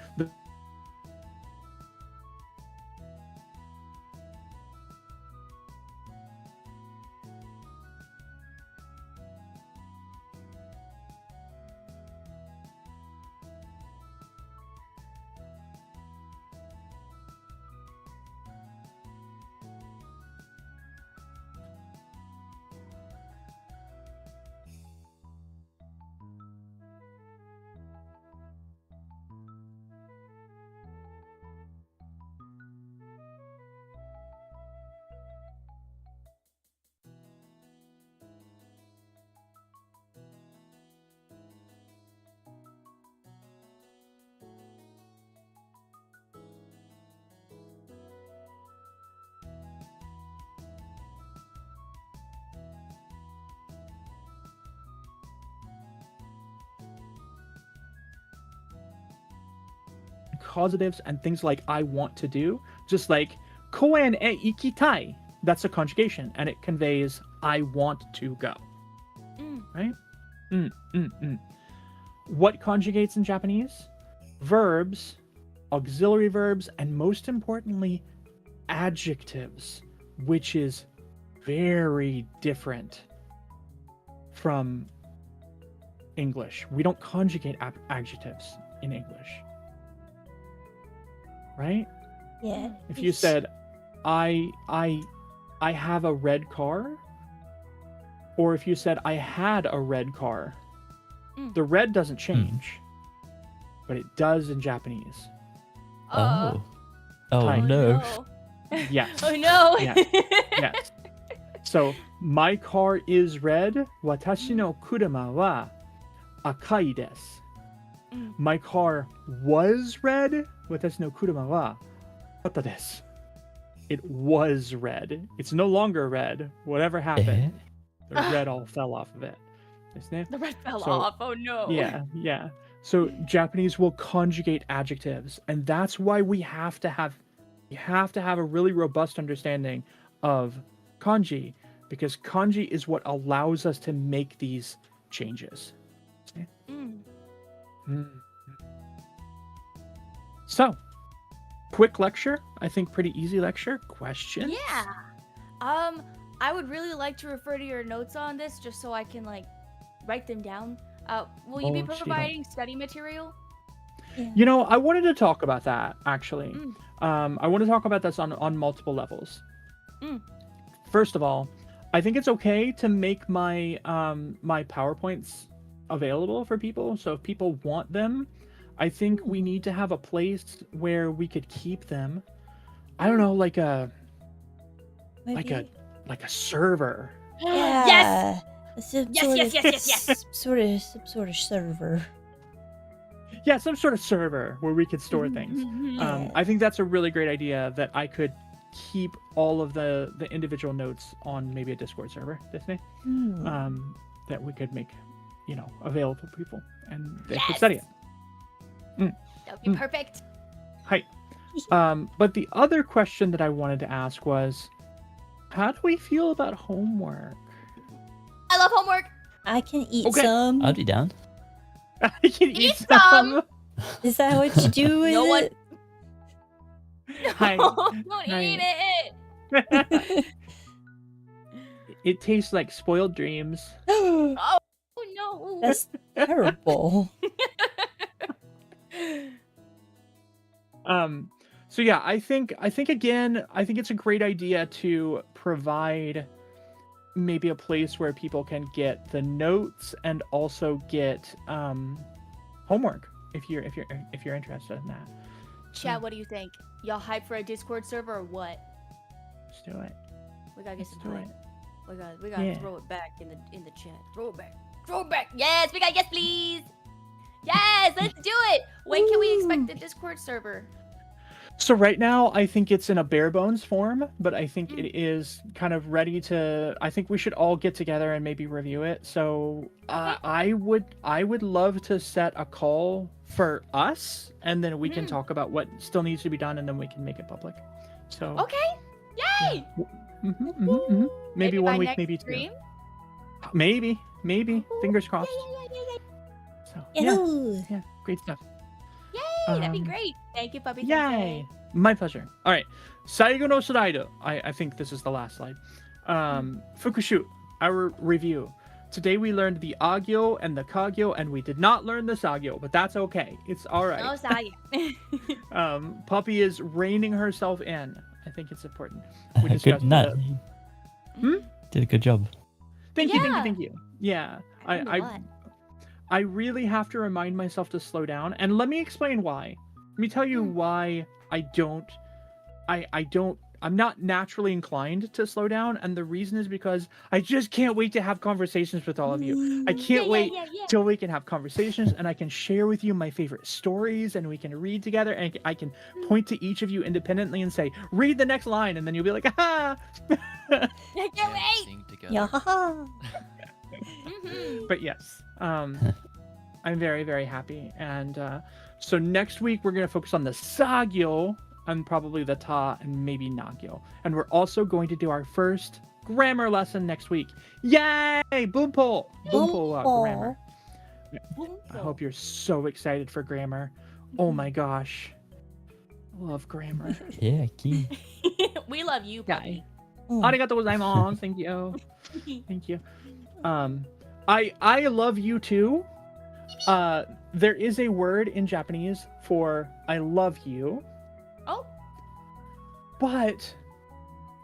Causatives and things like "I want to do," just like "koen e ikitai." That's a conjugation, and it conveys "I want to go." Right? What conjugates in Japanese? Verbs, auxiliary verbs, and most importantly, adjectives, which is very different from English. We don't conjugate adjectives in English. Right?
Yeah.
If you said, I have a red car, or if you said, I had a red car, the red doesn't change, but it does in Japanese.
Oh
Hi.
no.
Yes.
Oh no.
Yes. So, my car is red. Watashi no kuruma wa akai desu. My car was red. Watashi no kuruma wa akata desu. It was red. It's no longer red. Whatever happened, the red all fell off of it.
The red fell
So,
off. Oh no.
Yeah. So Japanese will conjugate adjectives, and that's why we have to have a really robust understanding of kanji, because kanji is what allows us to make these changes. So, quick lecture. I think pretty easy lecture. Questions?
Yeah. I would really like to refer to your notes on this just so I can like write them down. Will you be providing study material?
Yeah.
You know, I wanted to talk about that actually. I want to talk about this on multiple levels. First of all, I think it's okay to make my my PowerPoints available for people. So if people want them, I think we need to have a place where we could keep them. I don't know, like a server.
Yeah.
Yes. Yes.
Sort of server.
Yeah, some sort of server where we could store things.
Yeah.
I think that's a really great idea, that I could keep all of the individual notes on maybe a Discord server, Disney, that we could make, available for people, and they could study it.
That would be perfect.
Hi. But the other question that I wanted to ask was, how do we feel about homework?
I love homework.
I can eat
Okay.
some.
I'd be down.
I can eat
some.
Is that what you do with
No one-
it?
Hi.
Don't eat it.
It tastes like spoiled dreams.
Oh No.
That's terrible.
So yeah, I think again, I think it's a great idea to provide maybe a place where people can get the notes and also get homework if you're interested in that.
Chat, what do you think? Y'all hype for a Discord server or what?
Let's do it.
We gotta get
Let's
some
do
hype.
it.
We gotta
Yeah.
throw it back in the chat. Throw it back. Throw it back. Yes, we got yes, please. Yes, let's do it. When can we expect the Discord server?
So right now, I think it's in a bare bones form, but I think it is kind of ready to. I think we should all get together and maybe review it. So I would love to set a call for us, and then we can talk about what still needs to be done, and then we can make it public. So
Okay. Yay.
Maybe
by
1 week,
next
maybe 2.
stream?
Maybe. Fingers
Yeah,
crossed.
yeah.
So yeah,
Yahoo!
great stuff.
Yay, that'd be
Um,
great. Thank you, Puppy
Yay!
Sensei.
My pleasure. All right. 最後のスライド. I think this is the last slide. Fukushu, our review. Today we learned the agyo and the kagyo, and we did not learn the sagyo, but that's okay. It's all right.
No, Saya.
Puppy is reining herself in. I think it's important. We
Good
discussed
nut.
the-
Did a good job.
Thank you.
Yeah.
Yeah.
Having a lot.
I really have to remind myself to slow down, and let me explain why. Let me tell you why I'm not naturally inclined to slow down, and the reason is because I just can't wait to have conversations with all of you. I can't wait till we can have conversations, and I can share with you my favorite stories, and we can read together, and I can point to each of you independently and say, read the next line, and then you'll be like, ah!
I can't wait.
Sing together.
Yeah.
But yes, I'm very, very happy. And so next week, we're going to focus on the sagyo, and probably the ta, and maybe nagyo. And we're also going to do our first grammar lesson next week. Yay! Boompo! Boompo grammar. I hope you're so excited for grammar. Oh my gosh. Love grammar.
Yeah, key.
We love you, Puppy.
Arigatou gozaimasu. Thank you. Thank you. I love you too. There is a word in Japanese for I love you.
Oh.
But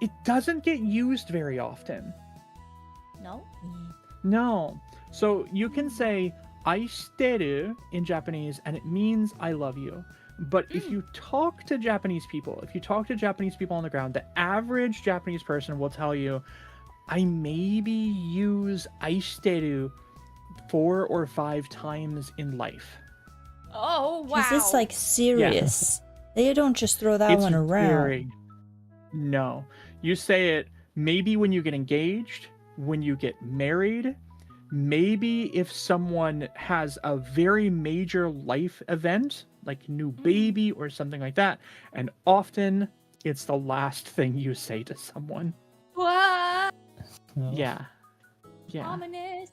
it doesn't get used very often.
No?
No. So you can say aishiteru in Japanese and it means I love you. But if you talk to Japanese people, on the ground, the average Japanese person will tell you, I maybe use aishiteru 4 or 5 times in life.
Oh, wow.
Because it's like serious. They don't just throw that one around.
No. You say it maybe when you get engaged, when you get married, maybe if someone has a very major life event, like new baby or something like that, and often it's the last thing you say to someone.
What?
Oh.
Yeah.
Ominous.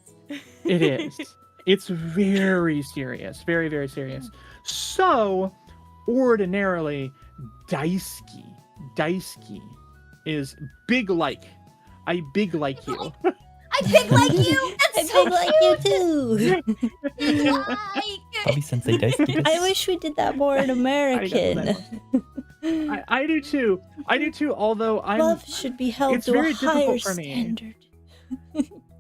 It is. It's very serious. Very, very serious. So, ordinarily, daisuki is big like. I big like you.
I big like you. That's so
I like you too.
like.
Puppy Sensei Daisuke.
I wish we did that more in American.
I do too. Although
Love should be held
it's
to
very
a higher
difficult for me.
standard.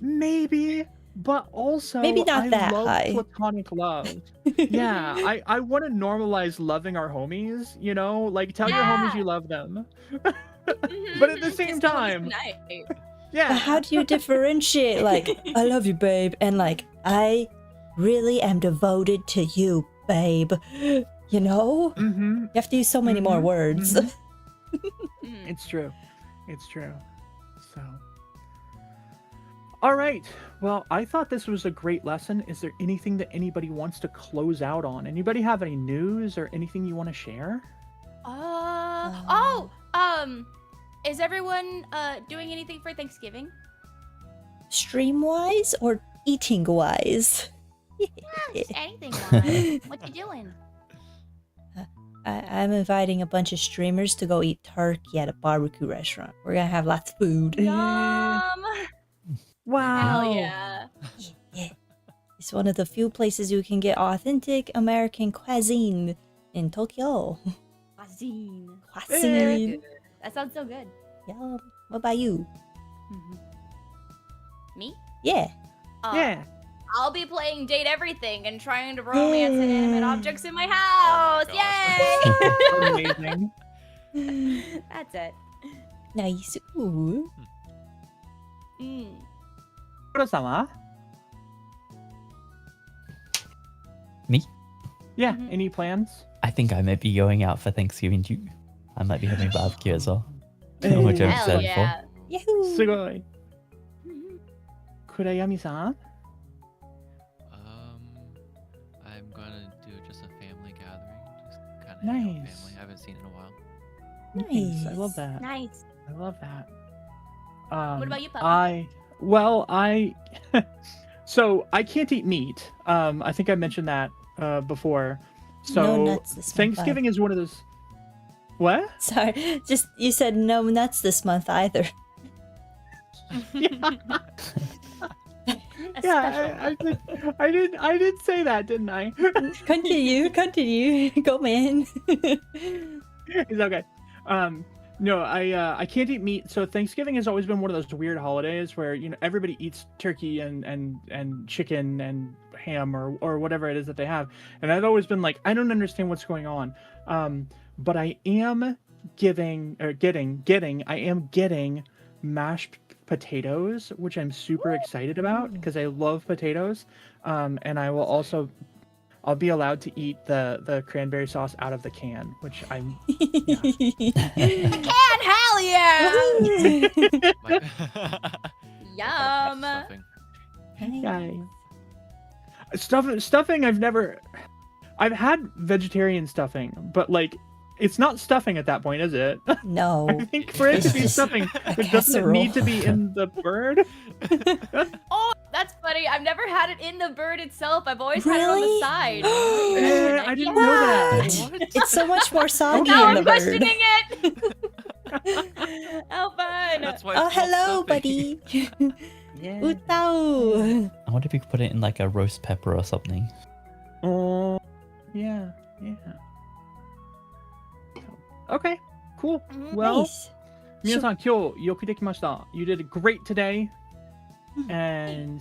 Maybe, but also
Maybe not
I
that
love
high.
platonic love. Yeah, I want to normalize loving our homies. You know, like tell your homies you love them. But at the same time, yeah.
But how do you differentiate, like, I love you, babe, and like, I really am devoted to you, babe? You know?
Mm-hmm.
You have to use so many more words.
It's true. So, all right. Well, I thought this was a great lesson. Is there anything that anybody wants to close out on? Anybody have any news or anything you want to share?
Is everyone doing anything for Thanksgiving?
Stream-wise or eating-wise?
Just anything. Wise. What you doing?
I'm inviting a bunch of streamers to go eat turkey at a barbecue restaurant. We're gonna have lots of food.
Yum!
Wow.
Hell yeah!
Yeah. It's one of the few places you can get authentic American cuisine in Tokyo.
Cuisine.
Cuisine.
That sounds so good.
Yum. What about you?
Me?
Yeah.
Yeah.
I'll be playing Date Everything and trying to romance inanimate objects in my house.
Oh my
Amazing.
Yay! That's it.
Nice. Ooh.
Kuro-sama?
Me?
Yeah,
Mhm.
any plans?
I think I might be going out for Thanksgiving too. I might be having barbecue as well.
Hey.
Which I'm
Hell
excited
yeah.
Yahoo.
Sugoi. Kurayami-san?
I'm gonna do just a family gathering. Just kind of
Nice.
family I haven't seen in a while.
Nice. I love that.
Nice.
I love that.
What about you, Puppy?
So I can't eat meat. I think I mentioned that before. So
No nuts this month,
Thanksgiving is one of those. What?
Sorry, just you said no nuts this month either.
Yeah, I did say that, didn't I?
Continue. Go, man.
It's okay. No, I can't eat meat. So Thanksgiving has always been one of those weird holidays where everybody eats turkey and chicken and ham or whatever it is that they have, and I've always been like, I don't understand what's going on. But I am getting mashed potatoes, which I'm super excited about because I love potatoes. And I will also. I'll be allowed to eat the cranberry sauce out of the can, which I'm.
Can hell yeah! Yum.
Stuffing.
Yay. Stuffing I've had vegetarian stuffing, but like it's not stuffing at that point, is it?
No.
I think for it to be
It's
stuffing,
a
it doesn't
casserole.
need to be in the bird.
Oh, that's funny. I've never had it in the bird itself. I've always had it on the
Really?
side.
I didn't know that.
What?
It's so much more soggy
Now
in the
I'm
bird.
questioning it. How fun.
That's why
Oh,
it's called
hello,
stuffing.
buddy.
Yeah.
Utao.
I wonder if you could put it in like a roast pepper or something.
Oh, yeah. Okay, cool. Well,
Nice.
Minasan, kyou yoku dekimashita. You did great today, and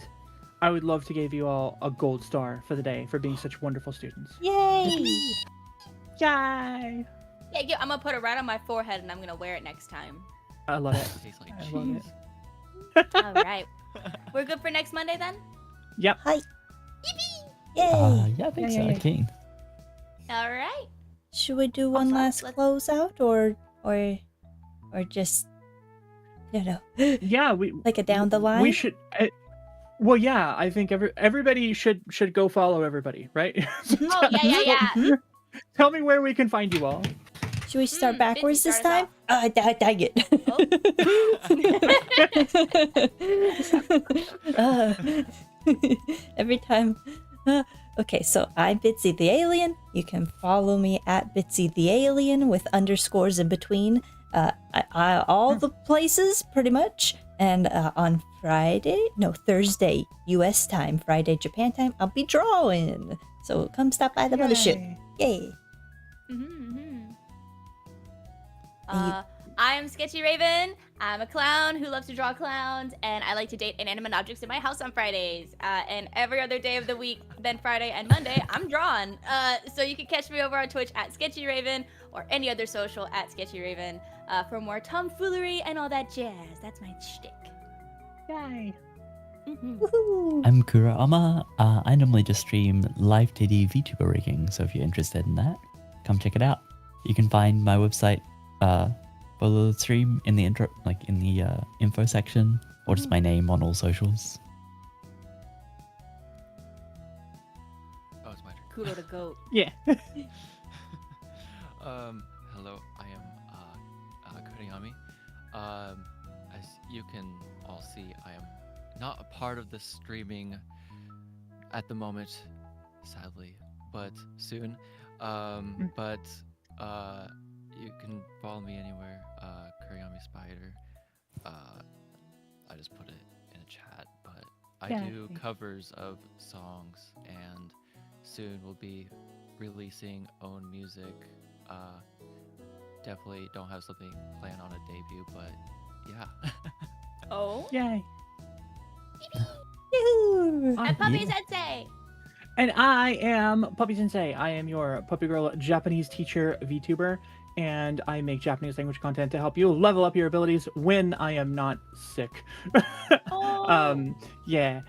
I would love to give you all a gold star for the day for being such wonderful students.
Yay.
Yay!
Yeah, I'm gonna put it right on my forehead and I'm gonna wear it next time.
I love it.
Tastes like
I love
cheese.
it.
All right. We're good for next Monday then?
Yep.
Hi. Yay.
Yeah, I think
Yeah,
so.
yeah, yeah.
Keen.
All right.
Should we do one
Awesome.
last
Let's-
closeout or just I don't know,
Yeah, we
like a down the line?
We should. Well, yeah, I think everybody should go follow everybody, right?
Oh, yeah.
Tell me where we can find you all.
Should we start
Bitsy,
backwards this
start
time?
us
Dang it. Every time. Okay, so I'm Bitsy the Alien. You can follow me at Bitsy the Alien with underscores in between. All the places, pretty much. And on Thursday, US time, Friday, Japan time, I'll be drawing. So come stop by the mothership. Yay.
I am Sketchy Raven. I'm a clown who loves to draw clowns, and I like to date inanimate objects in my house on Fridays. And every other day of the week, then Friday and Monday, I'm drawn. So you can catch me over on Twitch at Sketchy Raven or any other social at Sketchy Raven for more tomfoolery and all that jazz. That's my shtick.
Yay!
Woohoo.
I'm Kurama. I normally just stream live titty VTuber rigging, so if you're interested in that, come check it out. You can find my website below the stream in the intro, like in the info section, or just my name on all socials.
Oh, it's my turn.
Kudo the goat.
Yeah.
Hello, I am Kuriyami. As you can all see, I am not a part of the streaming at the moment, sadly, but soon. But you can follow me anywhere, Kuriyami Spider. I just put it in a chat, but I
Yeah.
do covers of songs, and soon we'll be releasing own music. Definitely don't have something planned on a debut, but yeah.
Oh.
Yay.
Yoo-hoo.
And Puppy
Yeah.
Sensei.
And I am Puppy Sensei. I am your Puppy Girl Japanese teacher VTuber, and I make Japanese language content to help you level up your abilities when I am not sick.
Oh.
Yeah.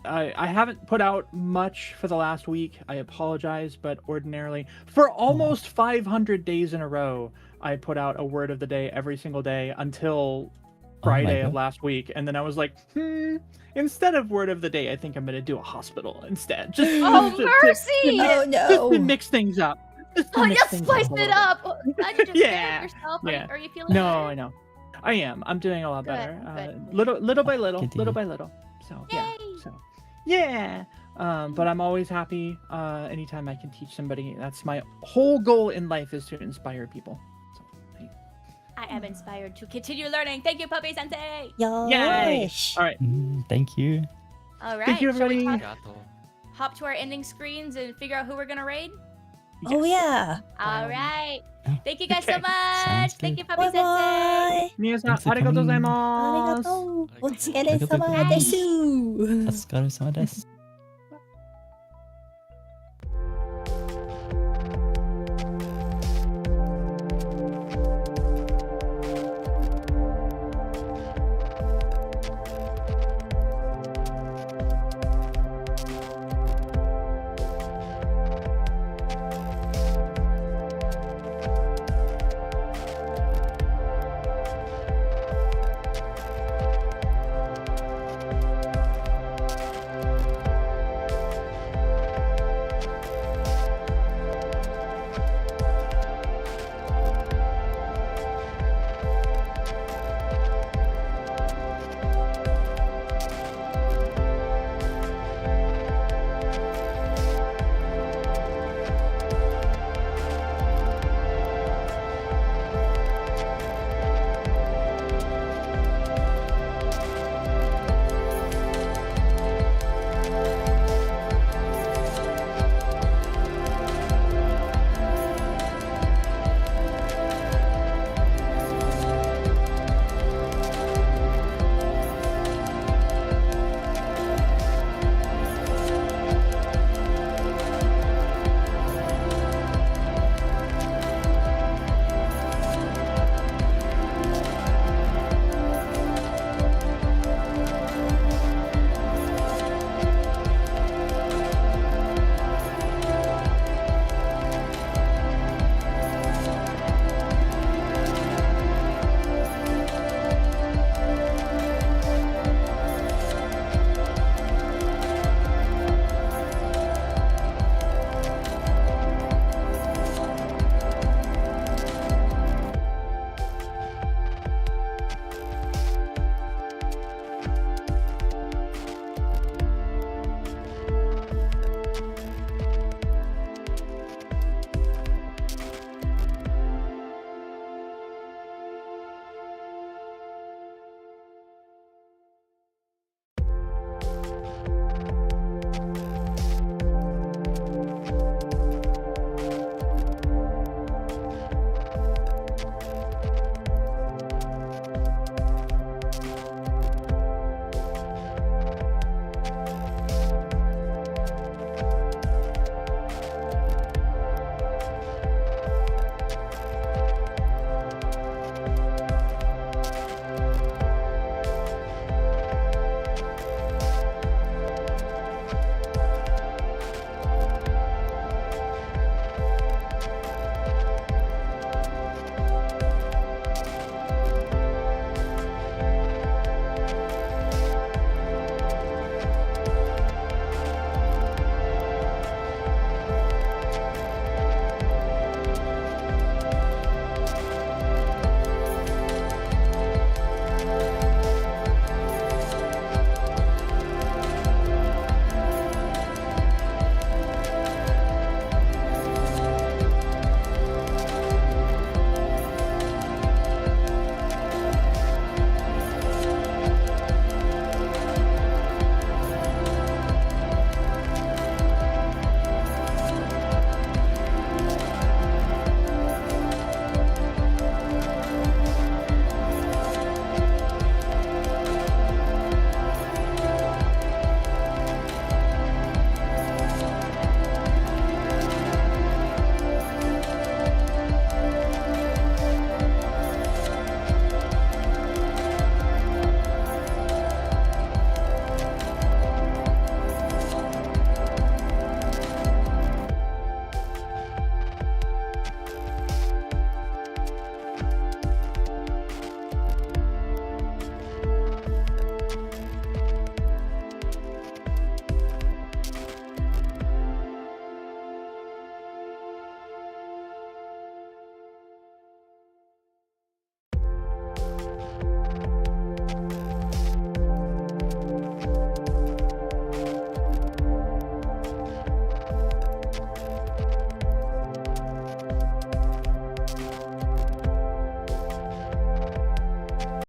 I haven't put out much for the last week. I apologize, but ordinarily, for almost 500 days in a row, I put out a word of the day every single day until Friday of
God.
last week, and then I was like, instead of word of the day, I think I'm gonna do a hospital instead. Just
Oh,
to-
mercy!
Oh
just to
no.
mix things up. Just to
Oh,
mix
you
things
spiced
a
it
little
up. Glad you took care
Yeah,
of yourself.
yeah.
Are you feeling
No,
better?
I know. I am. I'm doing a lot
Good,
better.
good.
Little by little,
Good to
little
hear.
by little. So yeah.
Yay!
So yeah. But I'm always happy anytime I can teach somebody. That's my whole goal in life, is to inspire people. So,
I am inspired to continue learning. Thank you, Puppy Sensei.
yay!
Yosh.
All right.
Thank you.
All right.
Thank you,
shall we
everybody.
hop to our ending screens and figure out who we're gonna raid?
Oh yeah.
All right.
Oh,
Thank you guys so
okay.
much.
Sounds
Thank
good.
you, Puppy
Bye
Sensei.
bye.
皆さん、
Thanks for
ありがとうござい
coming.
ます。
ありがとう。お疲れ
ありがとうござい
様で
ます
す。
お疲れ様です。